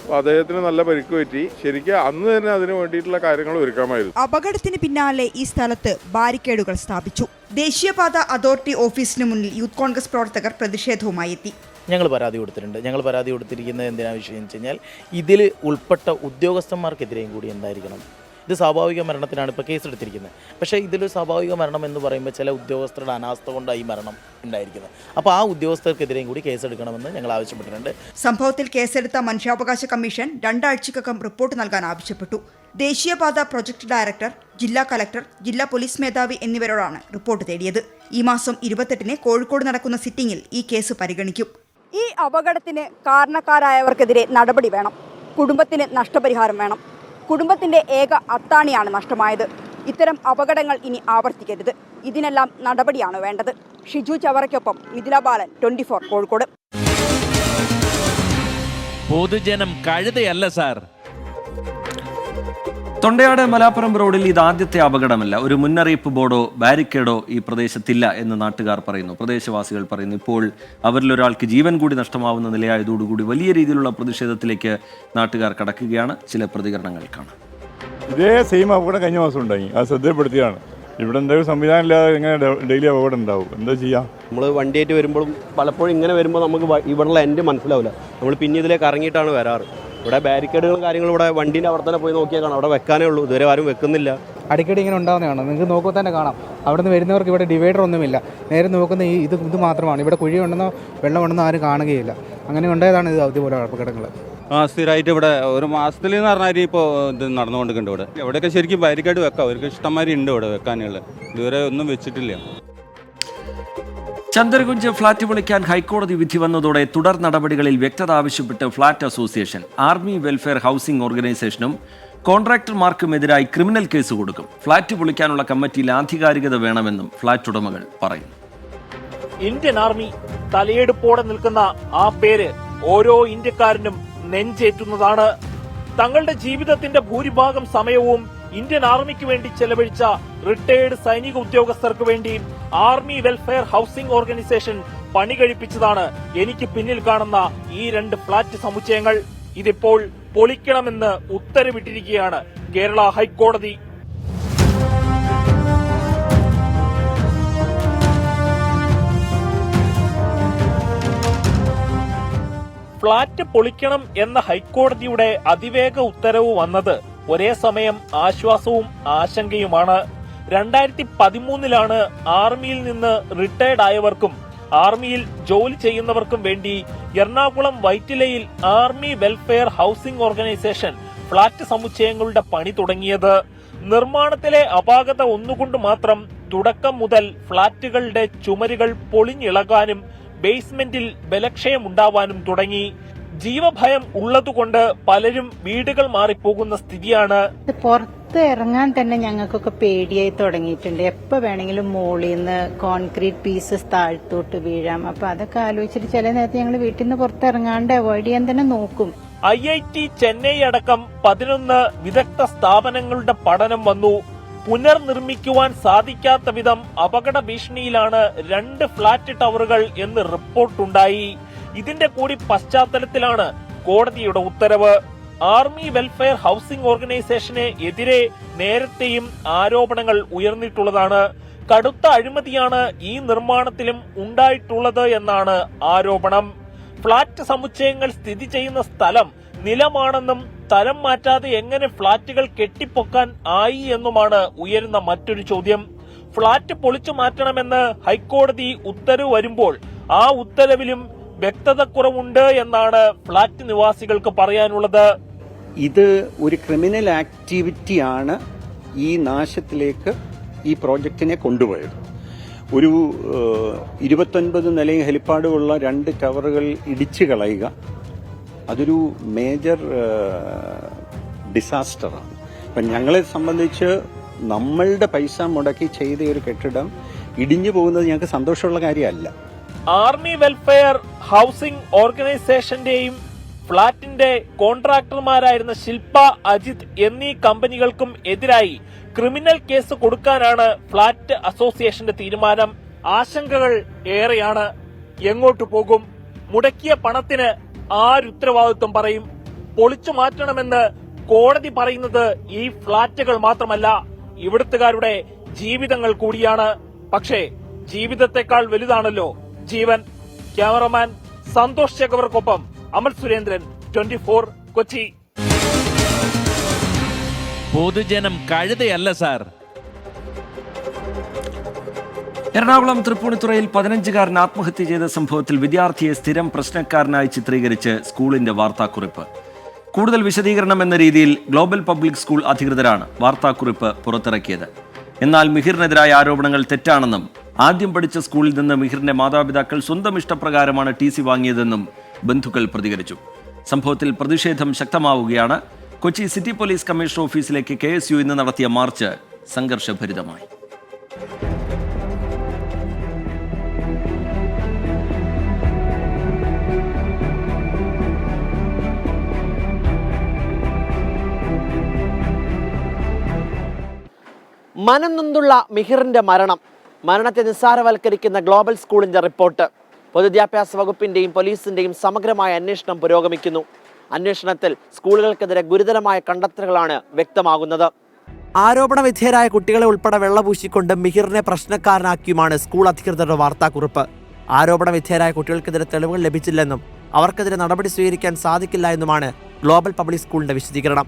അപ്പോൾ അദ്ദേഹത്തിന് നല്ല പരിക്ക് പറ്റി. ശരിക്കും അന്ന് തന്നെ അതിന് വേണ്ടിയിട്ടുള്ള കാര്യങ്ങൾ ഒരുക്കാമായിരുന്നു. അപകടത്തിന് പിന്നാലെ ഈ സ്ഥലത്ത് ബാരിക്കേഡുകൾ സ്ഥാപിച്ചു. ദേശീയപാത അതോറിറ്റി ഓഫീസിന് മുന്നിൽ യൂത്ത് കോൺഗ്രസ് പ്രവർത്തകർ പ്രതിഷേധവുമായി എത്തി. ഞങ്ങൾ പരാതി കൊടുത്തിട്ടുണ്ട്. ഞങ്ങൾ പരാതി കൊടുത്തിരിക്കുന്നത് എന്തിനാണ് വിഷയം എന്ന് വെച്ച് കഴിഞ്ഞാൽ ഇതിൽ ഉൾപ്പെട്ട ഉദ്യോഗസ്ഥന്മാർക്കെതിരെയും കൂടി എന്തായിരിക്കണം. ഇത് സ്വാഭാവിക മരണത്തിനാണ് ഇപ്പോൾ കേസെടുത്തിരിക്കുന്നത്. പക്ഷേ ഇതിലൊരു സ്വാഭാവിക മരണം എന്ന് പറയുമ്പോൾ ചില ഉദ്യോഗസ്ഥരുടെ അനാസ്ഥ കൊണ്ടാണ് ഈ മരണം ഉണ്ടായിരിക്കുന്നത്. അപ്പോൾ ആ ഉദ്യോഗസ്ഥർക്കെതിരെയും കൂടി കേസെടുക്കണമെന്ന് ഞങ്ങൾ ആവശ്യപ്പെട്ടിട്ടുണ്ട്. സംഭവത്തിൽ കേസെടുത്ത മനുഷ്യാവകാശ കമ്മീഷൻ 2 ആഴ്ചക്കകം റിപ്പോർട്ട് നൽകാൻ ആവശ്യപ്പെട്ടു. ദേശീയപാത പ്രൊജക്ട് ഡയറക്ടർ, ജില്ലാ കലക്ടർ, ജില്ലാ പോലീസ് മേധാവി എന്നിവരോടാണ് റിപ്പോർട്ട് തേടിയത്. ഈ മാസം 28-ന് കോഴിക്കോട് നടക്കുന്ന സിറ്റിംഗിൽ ഈ കേസ് പരിഗണിക്കും. ഈ അപകടത്തിന് കാരണക്കാരായവർക്കെതിരെ നടപടി വേണം. കുടുംബത്തിന് നഷ്ടപരിഹാരം വേണം. കുടുംബത്തിന്റെ ഏക അത്താണിയാണ് നഷ്ടമായത്. ഇത്തരം അപകടങ്ങൾ ഇനി ആവർത്തിക്കരുത്. ഇതിനെല്ലാം നടപടിയാണ് വേണ്ടത്. ഷിജു ചവറയ്ക്കൊപ്പം മിഥില ബാലൻ, 24 കോഴിക്കോട്. പൊതുജനം കഴുതയല്ല സാർ. തൊണ്ടയാട് മലാപ്പുറം റോഡിൽ ഇത് ആദ്യത്തെ അപകടമല്ല. ഒരു മുന്നറിയിപ്പ് ബോർഡോ ബാരിക്കേഡോ ഈ പ്രദേശത്തില്ല എന്ന് നാട്ടുകാർ പറയുന്നു, പ്രദേശവാസികൾ പറയുന്നു. ഇപ്പോൾ അവരിലൊരാൾക്ക് ജീവൻ കൂടി നഷ്ടമാവുന്ന നിലയായതോടുകൂടി വലിയ രീതിയിലുള്ള പ്രതിഷേധത്തിലേക്ക് നാട്ടുകാർ കടക്കുകയാണ്. ചില പ്രതികരണങ്ങൾ കാണാം. ഇതേ സെയിം അപകടം കഴിഞ്ഞ മാസം ഉണ്ടായി. അത് ശ്രദ്ധപ്പെടുത്തിയാണ്. ഇവിടെ എന്തെങ്കിലും സംവിധാനം ഇല്ലാതെ എങ്ങനെ ഡെയിലി അപകടം ഉണ്ടാവും? എന്താ ചെയ്യാം? നമ്മൾ വണ്ടിയായിട്ട് വരുമ്പോഴും പലപ്പോഴും ഇങ്ങനെ വരുമ്പോൾ നമുക്ക് ഇവിടെയുള്ള എൻ്റെ മനസ്സിലാവില്ല. നമ്മൾ പിന്നെ ഇതിലേക്ക് ഇറങ്ങിയിട്ടാണ് വരാറ്. ഇവിടെ ബാരിക്കേഡുകളും കാര്യങ്ങളും ഇവിടെ വണ്ടീൻ്റെ അവിടെ തന്നെ പോയി നോക്കിയാൽ കാണാം. അവിടെ വെക്കാനേ ഉള്ളൂ. ഇതുവരെ ആരും വെക്കുന്നില്ല. അടിക്കടി ഇങ്ങനെ ഉണ്ടാകുന്നതാണ്. നിങ്ങൾക്ക് നോക്കുമ്പോൾ തന്നെ കാണാം. അവിടെ നിന്ന് വരുന്നവർക്ക് ഇവിടെ ഡിവൈഡർ ഒന്നുമില്ല. നേരെ നോക്കുന്ന ഇത് മാത്രമാണ്. ഇവിടെ കുഴി ഉണ്ടെന്നോ വെള്ളം ഉണ്ടെന്നോ ആരും കാണുകയില്ല. അങ്ങനെ ഉണ്ടായതാണ് ഇത് അതുപോലെ അപകടങ്ങൾ. സ്ഥിരമായിട്ട് ഇവിടെ ഒരു മാസത്തിൽ എന്ന് പറഞ്ഞാൽ ഇപ്പോൾ ഇത് നടന്നുകൊണ്ടിരിക്കുന്നുണ്ട്. ഇവിടെ എവിടെയൊക്കെ ശരിക്കും ബാരിക്കേഡ് വെക്കാം. അവർക്ക് ഇഷ്ടംമാതിരി ഉണ്ട് ഇവിടെ വെക്കാനുള്ള. ഇതുവരെ ഒന്നും വെച്ചിട്ടില്ല. ചന്ദരകുഞ്ച് ഫ്ളാറ്റ് പൊളിക്കാൻ ഹൈക്കോടതി വിധി വന്നതോടെ തുടർ നടപടികളിൽ വ്യക്തത ആവശ്യപ്പെട്ട് flat association army welfare housing ഓർഗനൈസേഷനും കോൺട്രാക്ടർമാർക്കുമെതിരായി ക്രിമിനൽ കേസ് കൊടുക്കും. ഫ്ളാറ്റ് പൊളിക്കാനുള്ള കമ്മിറ്റിയിൽ ആധികാരികത വേണമെന്നും ഫ്ളാറ്റ് ഉടമകൾ പറയുന്നു. Indian army. തലയെടുപ്പോടെ നിൽക്കുന്ന ആ പേര് ഓരോ ഇന്ത്യക്കാരനും നെഞ്ചേറ്റുന്നതാണ്. തങ്ങളുടെ ജീവിതത്തിന്റെ ഭൂരിഭാഗം സമയവും ഇന്ത്യൻ ആർമിക്ക് വേണ്ടി ചെലവഴിച്ച റിട്ടയേർഡ് സൈനിക ഉദ്യോഗസ്ഥർക്ക് വേണ്ടി ആർമി വെൽഫെയർ ഹൌസിംഗ് ഓർഗനൈസേഷൻ പണി കഴിപ്പിച്ചതാണ് എനിക്ക് പിന്നിൽ കാണുന്ന ഈ 2 ഫ്ളാറ്റ് സമുച്ചയങ്ങൾ. ഇതിപ്പോൾ പൊളിക്കണമെന്ന് ഉത്തരവിട്ടിരിക്കുകയാണ് കേരള ഹൈക്കോടതി. ഫ്ളാറ്റ് പൊളിക്കണം എന്ന ഹൈക്കോടതിയുടെ അതിവേഗ ഉത്തരവ് വന്നത് ഒരേ സമയം ആശ്വാസവും ആശങ്കയുമാണ്. 2013 ആർമിയിൽ നിന്ന് റിട്ടയർഡ് ആയവർക്കും ആർമിയിൽ ജോലി ചെയ്യുന്നവർക്കും വേണ്ടി എറണാകുളം വൈറ്റിലയിൽ army welfare housing organisation flat സമുച്ചയങ്ങളുടെ പണി തുടങ്ങിയത്. നിർമ്മാണത്തിലെ അപാകത ഒന്നുകൊണ്ട് മാത്രം തുടക്കം മുതൽ ഫ്ളാറ്റുകളുടെ ചുമരുകൾ പൊളിഞ്ഞിളകാനും ബേസ്മെന്റിൽ ബലക്ഷയമുണ്ടാവാനും തുടങ്ങി. ജീവഭയം ഉള്ളതുകൊണ്ട് പലരും വീടുകൾ മാറിപ്പോകുന്ന സ്ഥിതിയാണ്. പുറത്ത് ഇറങ്ങാൻ തന്നെ ഞങ്ങൾക്കൊക്കെ പേടിയായി തുടങ്ങിയിട്ടുണ്ട്. എപ്പോ വേണമെങ്കിലും മുകളിൽ നിന്ന് കോൺക്രീറ്റ് പീസസ് താഴ്ത്തോട്ട് വീഴാം. അപ്പൊ അതൊക്കെ ആലോചിച്ചിട്ട് ചില നേരത്തെ ഞങ്ങൾ വീട്ടിൽ നിന്ന് പുറത്തിറങ്ങാണ്ട് അവോയ്ഡ് ചെയ്യാൻ തന്നെ നോക്കും. IIT ചെന്നൈ അടക്കം 11 വിദഗ്ധ സ്ഥാപനങ്ങളുടെ പഠനം വന്നു. പുനർനിർമ്മിക്കുവാൻ സാധിക്കാത്ത വിധം അപകട ഭീഷണിയിലാണ് 2 ഫ്ളാറ്റ് ടവറുകൾ എന്ന് റിപ്പോർട്ടുണ്ടായി. ഇതിന്റെ കൂടി പശ്ചാത്തലത്തിലാണ് കോടതിയുടെ ഉത്തരവ്. ആർമി വെൽഫെയർ ഹൌസിംഗ് ഓർഗനൈസേഷന് എതിരെ നേരത്തെയും ആരോപണങ്ങൾ ഉയർന്നിട്ടുള്ളതാണ്. കടുത്ത അഴിമതിയാണ് ഈ നിർമ്മാണത്തിലും ഉണ്ടായിട്ടുള്ളത് എന്നാണ് ആരോപണം. ഫ്ളാറ്റ് സമുച്ചയങ്ങൾ സ്ഥിതി ചെയ്യുന്ന സ്ഥലം നിലമാണെന്നും തരം മാറ്റാതെ എങ്ങനെ ഫ്ളാറ്റുകൾ കെട്ടിപ്പൊക്കാൻ ആയി എന്നുമാണ് ഉയരുന്ന മറ്റൊരു ചോദ്യം. ഫ്ളാറ്റ് പൊളിച്ചു മാറ്റണമെന്ന് ഹൈക്കോടതി ഉത്തരവ് വരുമ്പോൾ ആ ഉത്തരവിലും വ്യക്തതക്കുറവുണ്ട് എന്നാണ് ഫ്ളാറ്റ് നിവാസികൾക്ക് പറയാനുള്ളത്. ഇത് ഒരു ക്രിമിനൽ ആക്ടിവിറ്റിയാണ് ഈ നാശത്തിലേക്ക് ഈ പ്രോജക്റ്റിനെ കൊണ്ടുപോയത്. ഒരു 29 നിലയും ഹെലിപ്പാഡുമുള്ള 2 ടവറുകൾ ഇടിച്ചു കളയുക, അതൊരു മേജർ ഡിസാസ്റ്ററാണ്. അപ്പം ഞങ്ങളെ സംബന്ധിച്ച് നമ്മളുടെ പൈസ മുടക്കി ചെയ്ത ഒരു കെട്ടിടം ഇടിഞ്ഞു പോകുന്നത് ഞങ്ങൾക്ക് സന്തോഷമുള്ള കാര്യമല്ല. ആർമി വെൽഫെയർ ഹൌസിംഗ് ഓർഗനൈസേഷന്റെയും ഫ്ളാറ്റിന്റെ കോൺട്രാക്ടർമാരായിരുന്ന ശില്പ, അജിത് എന്നീ കമ്പനികൾക്കും എതിരായി ക്രിമിനൽ കേസ് കൊടുക്കാനാണ് ഫ്ളാറ്റ് അസോസിയേഷന്റെ തീരുമാനം. ആശങ്കകൾ ഏറെയാണ്. എങ്ങോട്ടു പോകും? മുടക്കിയ പണത്തിന് ആരുത്തരവാദിത്വം പറയും? പൊളിച്ചു മാറ്റണമെന്ന് കോടതി പറയുന്നത് ഈ ഫ്ളാറ്റുകൾ മാത്രമല്ല, ഇവിടുത്തുകാരുടെ ജീവിതങ്ങൾ കൂടിയാണ്. പക്ഷേ ജീവിതത്തെക്കാൾ വലുതാണല്ലോ ജീവൻ. ക്യാമറമാൻ സന്തോഷ് ചെക്കവർക്കൊപ്പം അമൽ സുരേന്ദ്രൻ, 24 കൊച്ചി. പൊതുജനം കഴുതയല്ല സാർ. എറണാകുളം തൃപ്പൂണിത്തുറയിൽ 15-കാരൻ ആത്മഹത്യ ചെയ്ത സംഭവത്തിൽ വിദ്യാർത്ഥിയെ സ്ഥിരം പ്രശ്നക്കാരനായി ചിത്രീകരിച്ച് സ്കൂളിന്റെ വാർത്താക്കുറിപ്പ്. കൂടുതൽ വിശദീകരണം എന്ന രീതിയിൽ ഗ്ലോബൽ പബ്ലിക് സ്കൂൾ അധികൃതരാണ് വാർത്താക്കുറിപ്പ് പുറത്തിറക്കിയത്. എന്നാൽ മിഹിറിനെതിരായ ആരോപണങ്ങൾ തെറ്റാണെന്നും ആദ്യം പഠിച്ച സ്കൂളിൽ നിന്ന് മിഹിറിന്റെ മാതാപിതാക്കൾ സ്വന്തം ഇഷ്ടപ്രകാരമാണ് TC വാങ്ങിയതെന്നും ബന്ധുക്കൾ പ്രതികരിച്ചു. സംഭവത്തിൽ പ്രതിഷേധം ശക്തമാവുകയാണ്. കൊച്ചി സിറ്റി പോലീസ് കമ്മീഷണർ ഓഫീസിലേക്ക് KSU ഇന്ന് നടത്തിയ മാർച്ച് സംഘർഷഭരിതമായി. മനം നൊന്തുള്ള മിഹിറിന്റെ മരണത്തെ നിസ്സാരവൽക്കരിക്കുന്ന ഗ്ലോബൽ സ്കൂളിന്റെ റിപ്പോർട്ട്. പൊതുവിദ്യാഭ്യാസ വകുപ്പിന്റെയും പോലീസിന്റെയും സമഗ്രമായ അന്വേഷണം പുരോഗമിക്കുന്നു. അന്വേഷണത്തിൽ സ്കൂളുകൾക്കെതിരെ ഗുരുതരമായ കണ്ടെത്തലുകളാണ് വ്യക്തമാകുന്നത്. ആരോപണ വിധേയരായ കുട്ടികളെ ഉൾപ്പെടെ വെള്ളപൂശിക്കൊണ്ട് മിഹിറിനെ പ്രശ്നക്കാരനാക്കിയുമാണ് സ്കൂൾ അധികൃതരുടെ വാർത്താക്കുറിപ്പ്. ആരോപണ വിധേയരായ കുട്ടികൾക്കെതിരെ തെളിവുകൾ ലഭിച്ചില്ലെന്നും അവർക്കെതിരെ നടപടി സ്വീകരിക്കാൻ സാധിക്കില്ല എന്നുമാണ് ഗ്ലോബൽ പബ്ലിക് സ്കൂളിന്റെ വിശദീകരണം.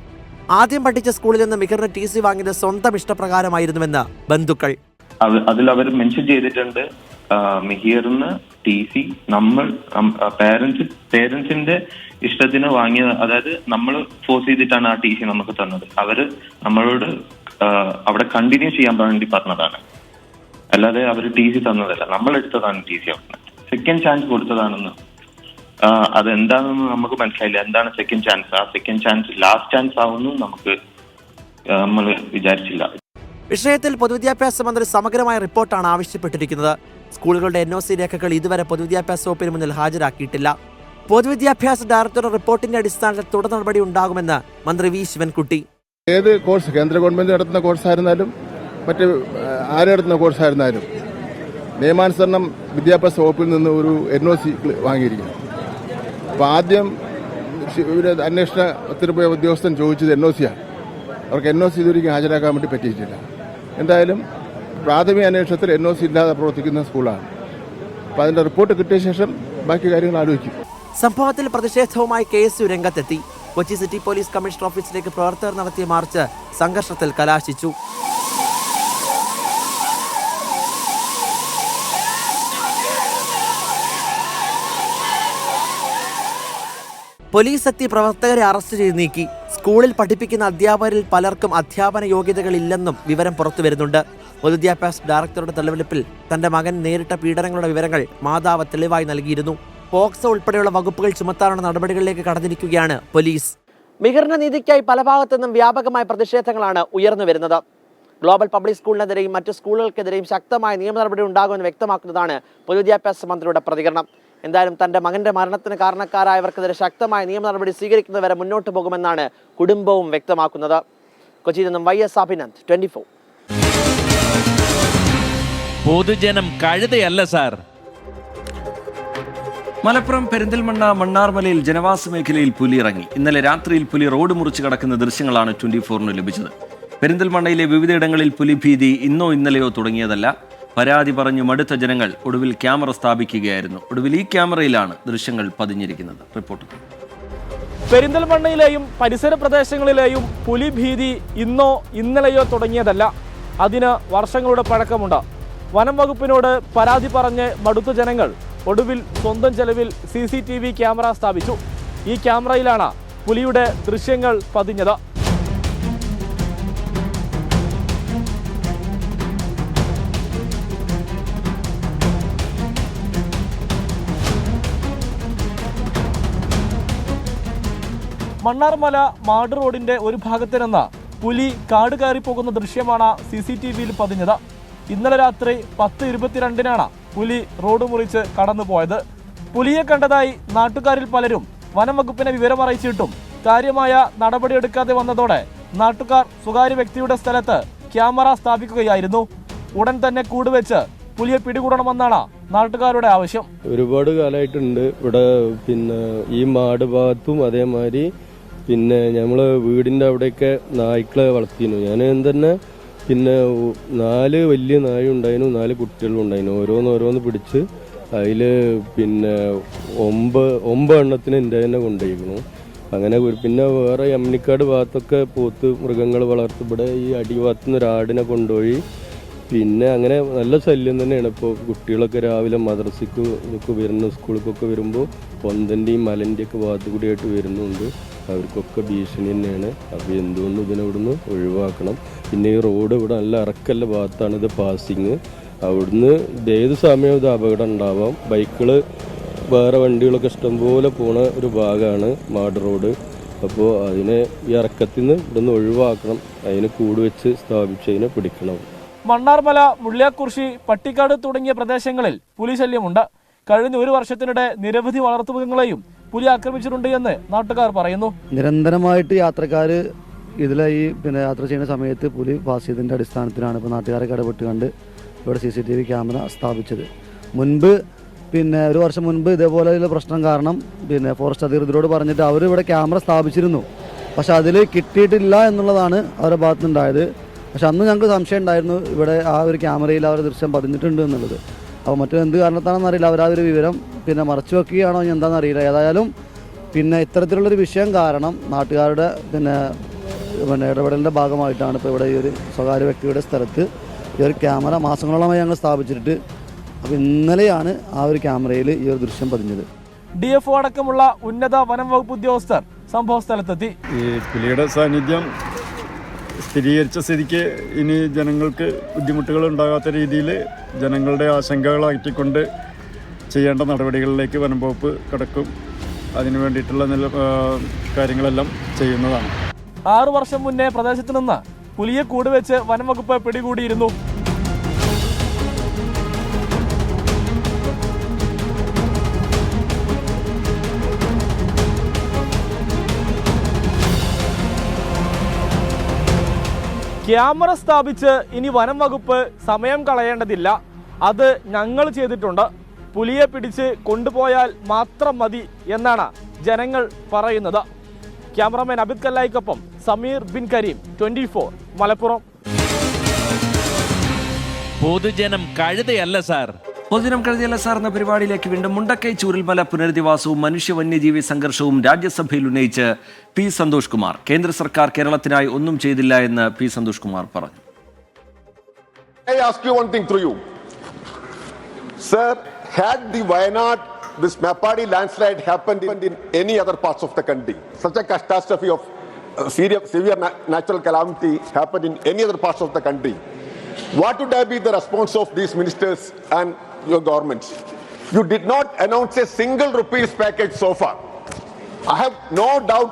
ആദ്യം പഠിച്ച സ്കൂളിൽ നിന്ന് മിഹിറിന് TC വാങ്ങിയത് സ്വന്തം ഇഷ്ടപ്രകാരമായിരുന്നുവെന്ന് ബന്ധുക്കൾ. അതിൽ അവർ മെൻഷൻ ചെയ്തിട്ടുണ്ട്, മിഹിറിന് TC നമ്മൾ പേരൻസിന്റെ ഇഷ്ടത്തിന് വാങ്ങിയ, അതായത് നമ്മൾ ഫോഴ്സ് ചെയ്തിട്ടാണ് ആ TC നമുക്ക് തന്നത്. അവര് നമ്മളോട് അവിടെ കണ്ടിന്യൂ ചെയ്യാൻ വേണ്ടി പറഞ്ഞതാണ്, അല്ലാതെ അവർ TC തന്നതല്ല. നമ്മൾ എടുത്തതാണ് TC. അവിടെ സെക്കൻഡ് ചാൻസ് കൊടുത്തതാണെന്ന് അതെന്താണെന്ന് നമുക്ക് മനസ്സിലായില്ല. എന്താണ് സെക്കൻഡ് ചാൻസ്? ആ സെക്കൻഡ് ചാൻസ് ലാസ്റ്റ് ചാൻസ് ആവുമെന്ന് നമ്മൾ വിചാരിച്ചില്ല. വിഷയത്തിൽ പൊതുവിദ്യാഭ്യാസ മന്ത്രി സമഗ്രമായ റിപ്പോർട്ടാണ് ആവശ്യപ്പെട്ടിരിക്കുന്നത്. സ്കൂളുകളുടെ NOC രേഖകൾ ഇതുവരെ പൊതുവിദ്യാഭ്യാസ വകുപ്പിന് മുന്നിൽ ഹാജരാക്കിയിട്ടില്ല. പൊതുവിദ്യാഭ്യാസ ഡയറക്ടറുടെ റിപ്പോർട്ടിന്റെ അടിസ്ഥാനത്തിൽ തുടർ നടപടി ഉണ്ടാകുമെന്ന് മന്ത്രി വി ശിവൻകുട്ടി. ഏത് കോഴ്സ് കേന്ദ്ര ഗവൺമെന്റ് നടത്തുന്ന കോഴ്സായിരുന്നാലും മറ്റ് ആര് നടത്തുന്ന കോഴ്സായിരുന്നാലും നിയമാനുസരണം വിദ്യാഭ്യാസ വകുപ്പിൽ നിന്ന് ഒരു NOC വാങ്ങിയിരിക്കണം. അപ്പോൾ ആദ്യം അന്വേഷണത്തിന് പോയ ഉദ്യോഗസ്ഥൻ ചോദിച്ചത് NOCയാണ്. അവർക്ക് NOC ഇതുവരെയും ഹാജരാക്കാൻ വേണ്ടി പറ്റിയിട്ടില്ല. എന്തായാലും പ്രാഥമിക അന്വേഷണത്തിൽ NOC ഇല്ലാതെ പ്രവർത്തിക്കുന്ന സ്കൂളാണ്. അപ്പോൾ അതിൻ്റെ റിപ്പോർട്ട് കിട്ടിയ ശേഷം ബാക്കി കാര്യങ്ങൾ ആലോചിക്കും. സംഭവത്തിൽ പ്രതിഷേധവുമായി KSU രംഗത്തെത്തി. കൊച്ചി സിറ്റി പോലീസ് കമ്മീഷണർ ഓഫീസിലേക്ക് പ്രവർത്തകർ നടത്തിയ മാർച്ച് സംഘർഷത്തിൽ കലാശിച്ചു. പോലീസ് എത്തി പ്രവർത്തകരെ അറസ്റ്റ് ചെയ്ത് നീക്കി. സ്കൂളിൽ പഠിപ്പിക്കുന്ന അധ്യാപകരിൽ പലർക്കും അധ്യാപന യോഗ്യതകളില്ലെന്നും വിവരം പുറത്തുവരുന്നുണ്ട്. പൊതുവിദ്യാഭ്യാസ ഡയറക്ടറുടെ തെളിവെടുപ്പിൽ തന്റെ മകൻ നേരിട്ട പീഡനങ്ങളുടെ വിവരങ്ങൾ മാതാവ് തെളിവായി നൽകിയിരുന്നു. പോക്സോ ഉൾപ്പെടെയുള്ള വകുപ്പുകൾ ചുമത്താനുള്ള നടപടികളിലേക്ക് കടന്നിരിക്കുകയാണ് പോലീസ്. മിഹിറിന്റെ നീതിക്കായി പല ഭാഗത്തു നിന്നും വ്യാപകമായ പ്രതിഷേധങ്ങളാണ് ഉയർന്നു വരുന്നത്. ഗ്ലോബൽ പബ്ലിക് സ്കൂളിനെതിരെയും മറ്റ് സ്കൂളുകൾക്കെതിരെയും ശക്തമായ നിയമ നടപടി ഉണ്ടാകുമെന്ന് വ്യക്തമാക്കുന്നതാണ് പൊതുവിദ്യാഭ്യാസ മന്ത്രിയുടെ പ്രതികരണം. എന്തായാലും തന്റെ മകന്റെ മരണത്തിന് കാരണക്കാരായവർക്കെതിരെ ശക്തമായ നിയമ നടപടി സ്വീകരിക്കുന്നതുവരെ മുന്നോട്ട് പോകുമെന്നാണ് കുടുംബവും വ്യക്തമാക്കുന്നത്. കൊച്ചിയിൽ നിന്നും YS അഭിനന്ദ്, 24. പൊതുജനം കഴുതയല്ല സാർ. മലപ്പുറം പെരിന്തൽമണ്ണ മണ്ണാർമലയിൽ ജനവാസ മേഖലയിൽ പുലി ഇറങ്ങി. ഇന്നലെ രാത്രിയിൽ പുലി റോഡ് മുറിച്ച് കടക്കുന്ന ദൃശ്യങ്ങളാണ് 24-ന് ലഭിച്ചത്. പെരിന്തൽമണ്ണയിലെ വിവിധയിടങ്ങളിൽ പുലി ഭീതി ഇന്നോ ഇന്നലെയോ തുടങ്ങിയതല്ല. പരാതി പറഞ്ഞു മടുത്ത ജനങ്ങൾ ഒടുവിൽ ക്യാമറ സ്ഥാപിക്കുകയായിരുന്നു. ഒടുവിൽ ഈ ക്യാമറയിലാണ് ദൃശ്യങ്ങൾ പതിഞ്ഞിരിക്കുന്നത്. റിപ്പോർട്ട്. പെരിന്തൽമണ്ണയിലെയും പരിസര പ്രദേശങ്ങളിലെയും പുലി ഭീതി ഇന്നോ ഇന്നലെയോ തുടങ്ങിയതല്ല. അതിന് വർഷങ്ങളുടെ പഴക്കമുണ്ട്. വനം വകുപ്പിനോട് പരാതി പറഞ്ഞ് മടുത്ത ജനങ്ങൾ ഒടുവിൽ സ്വന്തം ചെലവിൽ CCTV ക്യാമറ സ്ഥാപിച്ചു. ഈ ക്യാമറയിലാണ് പുലിയുടെ ദൃശ്യങ്ങൾ പതിഞ്ഞത്. മണ്ണാർമല മാട് റോഡിന്റെ ഒരു ഭാഗത്ത് നിന്ന് പുലി കാട് കയറിപ്പോകുന്ന ദൃശ്യമാണ് CCTVയിൽ പതിഞ്ഞത്. ഇന്നലെ രാത്രി 10:22-നാണ് പുലി റോഡ് മുറിച്ച് കടന്നുപോയത്. പുലിയെ കണ്ടതായി നാട്ടുകാരിൽ പലരും വനം വകുപ്പിനെ വിവരമറിയിച്ചിട്ടും കാര്യമായ നടപടിയെടുക്കാതെ വന്നതോടെ നാട്ടുകാർ സ്വകാര്യ വ്യക്തിയുടെ സ്ഥലത്ത് ക്യാമറ സ്ഥാപിക്കുകയായിരുന്നു. ഉടൻ തന്നെ കൂടുവെച്ച് പുലിയെ പിടികൂടണമെന്നാണ് നാട്ടുകാരുടെ ആവശ്യം. ഒരുപാട് കാലമായിട്ടുണ്ട് ഇവിടെ. ഈ മാട് ഭാഗത്തും അതേമാതിരി നമ്മള് വീടിന്റെ അവിടെയൊക്കെ നായ്ക്കളെ വളർത്തിയിരുന്നു. ഞാൻ തന്നെ 4 വലിയ നായ ഉണ്ടായിരുന്നു, 4 കുട്ടികളും ഉണ്ടായിരുന്നു. ഓരോന്ന് പിടിച്ച് അതിൽ 9 എണ്ണത്തിന് എൻ്റെ തന്നെ കൊണ്ടുപോയിരുന്നു. അങ്ങനെ വേറെ യമ്മിനിക്കാട് ഭാഗത്തൊക്കെ പോത്ത് മൃഗങ്ങൾ വളർത്തും. ഇവിടെ ഈ അടിഭാഗത്തുനിന്ന് ഒരാടിനെ കൊണ്ടുപോയി. അങ്ങനെ നല്ല ശല്യം തന്നെയാണ്. ഇപ്പോൾ കുട്ടികളൊക്കെ രാവിലെ മദ്രസയ്ക്ക് ഇതൊക്കെ വരുന്നു, സ്കൂളിലേക്കൊക്കെ വരുമ്പോൾ പൊന്തൻ്റെയും മലൻ്റെയൊക്കെ ഭാഗത്ത് കൂടിയായിട്ട് വരുന്നുണ്ട്. അവർക്കൊക്കെ ഭീഷണി തന്നെയാണ്. അപ്പോൾ എന്തുകൊണ്ടും ഇതിനവിടുന്ന് ഒഴിവാക്കണം. ഈ റോഡ് ഇവിടെ നല്ല ഇറക്കല്ല ഭാഗത്താണ് ഇത് പാസിങ്. അവിടുന്ന് ഏത് സമയവും ഇത് അപകടം ഉണ്ടാവാം. ബൈക്കുകൾ വേറെ വണ്ടികളൊക്കെ ഇഷ്ടംപോലെ പോണ ഒരു ഭാഗമാണ് മാട് റോഡ്. അപ്പോൾ അതിനെ ഈ ഇറക്കത്തിൽ നിന്ന് ഇവിടുന്ന് ഒഴിവാക്കണം. അതിന് കൂടുവെച്ച് സ്ഥാപിച്ച് അതിനെ പിടിക്കണം. മണ്ണാർമല, മുള്ളിയാക്കുറിശി, പട്ടിക്കാട് തുടങ്ങിയ പ്രദേശങ്ങളിൽ പുലി ശല്യമുണ്ട്. കഴിഞ്ഞ 1 വർഷത്തിനിടെ നിരവധി വളർത്തുമൃഗങ്ങളെയും പുലി ആക്രമിച്ചിട്ടുണ്ട് എന്ന് നാട്ടുകാർ പറയുന്നു. നിരന്തരമായിട്ട് യാത്രക്കാർ ഇതിലെ യാത്ര ചെയ്യുന്ന സമയത്ത് പുലി പാസ് ചെയ്തതിൻ്റെ അടിസ്ഥാനത്തിലാണ് ഇപ്പോൾ നാട്ടുകാരെ ഇടപെട്ട് കണ്ട് ഇവിടെ CCTV ക്യാമറ സ്ഥാപിച്ചത്. മുൻപ് 1 വർഷം മുൻപ് ഇതേപോലെയുള്ള പ്രശ്നം കാരണം ഫോറസ്റ്റ് അധികൃതരോട് പറഞ്ഞിട്ട് അവർ ഇവിടെ ക്യാമറ സ്ഥാപിച്ചിരുന്നു. പക്ഷെ അതിൽ കിട്ടിയിട്ടില്ല എന്നുള്ളതാണ് അവരുടെ ഭാഗത്തുനിന്നുണ്ടായത്. പക്ഷെ അന്ന് ഞങ്ങൾക്ക് സംശയം ഉണ്ടായിരുന്നു ഇവിടെ ആ ഒരു ക്യാമറയിൽ ആ ഒരു ദൃശ്യം പതിഞ്ഞിട്ടുണ്ട് എന്നുള്ളത്. അപ്പോൾ മറ്റെന്ത് കാരണത്താണെന്ന് അറിയില്ല, അവർ ആ ഒരു വിവരം മറച്ചു വെക്കുകയാണോ എന്താണെന്ന് അറിയില്ല. ഏതായാലും ഇത്തരത്തിലുള്ളൊരു വിഷയം കാരണം നാട്ടുകാരുടെ ഇടപെടലിൻ്റെ ഭാഗമായിട്ടാണ് ഇപ്പോൾ ഇവിടെ ഈ ഒരു സ്വകാര്യ വ്യക്തിയുടെ സ്ഥലത്ത് ഈ ഒരു ക്യാമറ മാസങ്ങളോളമായി ഞങ്ങൾ സ്ഥാപിച്ചിട്ട്. അപ്പോൾ ഇന്നലെയാണ് ആ ഒരു ക്യാമറയിൽ ഈ ഒരു ദൃശ്യം പതിഞ്ഞത്. DFO അടക്കമുള്ള ഉന്നത വനം വകുപ്പ് ഉദ്യോഗസ്ഥർ സംഭവ സ്ഥലത്തെത്തി. ഈ പുലിയുടെ സാന്നിധ്യം സ്ഥിരീകരിച്ച സ്ഥിതിക്ക് ഇനി ജനങ്ങൾക്ക് ബുദ്ധിമുട്ടുകൾ ഉണ്ടാകാത്ത രീതിയിൽ ജനങ്ങളുടെ ആശങ്കകൾ അകറ്റിക്കൊണ്ട് ചെയ്യേണ്ട നടപടികളിലേക്ക് വനം വകുപ്പ് കടക്കും. അതിനു വേണ്ടിയിട്ടുള്ള കാര്യങ്ങളെല്ലാം ചെയ്യുന്നതാണ്. 6 വർഷം മുന്നേ പ്രദേശത്ത് നിന്ന് പുലിയെ കൂടുവെച്ച് വനംവകുപ്പ് പിടികൂടിയിരുന്നു. ക്യാമറ സ്ഥാപിച്ച് ഇനി വനം വകുപ്പ് സമയം കളയേണ്ടതില്ല. അത് ഞങ്ങൾ ചെയ്തിട്ടുണ്ട്. പുലിയെ പിടിച്ച് കൊണ്ടുപോയാൽ മാത്രം മതി എന്നാണ് ജനങ്ങൾ പറയുന്നത്. ക്യാമറമാൻ അബിദ് കല്ലായിക്കൊപ്പം സമീർ ബിൻ കരീം, 24 മലപ്പുറം. പൊതുജനം കഴുതയല്ല സാർ. പൊതുജനം കഴുതയല്ല സാർ എന്ന പരിപാടിയിലേക്ക് വീണ്ടും. മുണ്ടക്കൈ ചൂരൽമല പുനരധിവാസവും മനുഷ്യ വന്യജീവി സംഘർഷവും രാജ്യസഭയിൽ ഉന്നയിച്ച് പി സന്തോഷ് കുമാർ. കേന്ദ്ര സർക്കാർ കേരളത്തിനായി ഒന്നും ചെയ്തില്ല എന്ന് പി സന്തോഷ് കുമാർ പറഞ്ഞു. I ask you one thing through you. Sir, had the Wayanad, this Mapadi landslide happened in any other parts of the country, such a catastrophe of severe natural calamity happened in any other parts of the country, what would have been the response of these ministers and your governments? You did not announce a single rupees package so far. I have no doubt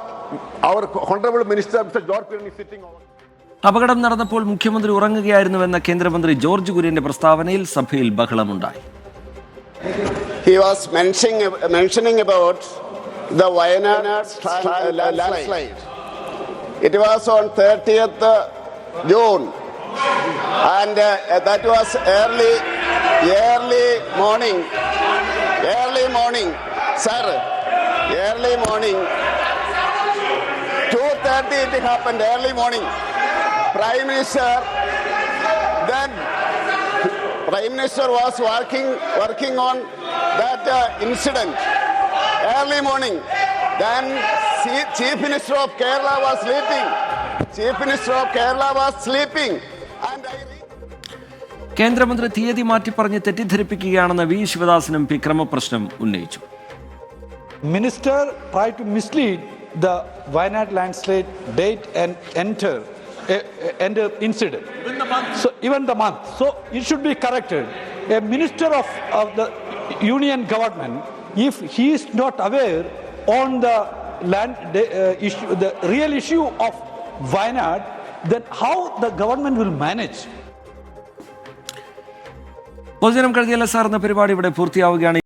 our honorable minister, Mr. George Kuര്യൻ, is sitting over. അപകടം നടന്നപ്പോൾ മുഖ്യമന്ത്രി ഉറങ്ങുകയായിരുന്നുവെന്ന കേന്ദ്രമന്ത്രി ജോർജ് കുര്യന്റെ പ്രസ്താവനയിൽ സഭയിൽ ബഹളമുണ്ടായി. He was mentioning about the Wayanad landslide. It was on 30th June, and that was early morning. Sir, early morning. 2:30 it happened, early morning. Prime Minister was working on that incident early morning. Then Chief Minister of Kerala was sleeping. And കേന്ദ്രമന്ത്രി തീയതി മാറ്റി പറഞ്ഞ് തെറ്റിദ്ധരിപ്പിക്കുകയാണെന്ന് വി ശിവദാസനും പി ക്രമപ്രശ്നം ഉന്നയിച്ചു. Minister tried to mislead the Wayanad landslide date and enter incident. Even the month. So it should be corrected. A minister of the union government, if he is not aware on the land issue, the real issue of Wayanad, then how the government will manage? പൊതുജനം കഴുതയല്ല സാർ എന്ന പരിപാടി ഇവിടെ പൂർത്തിയാവുകയാണ്.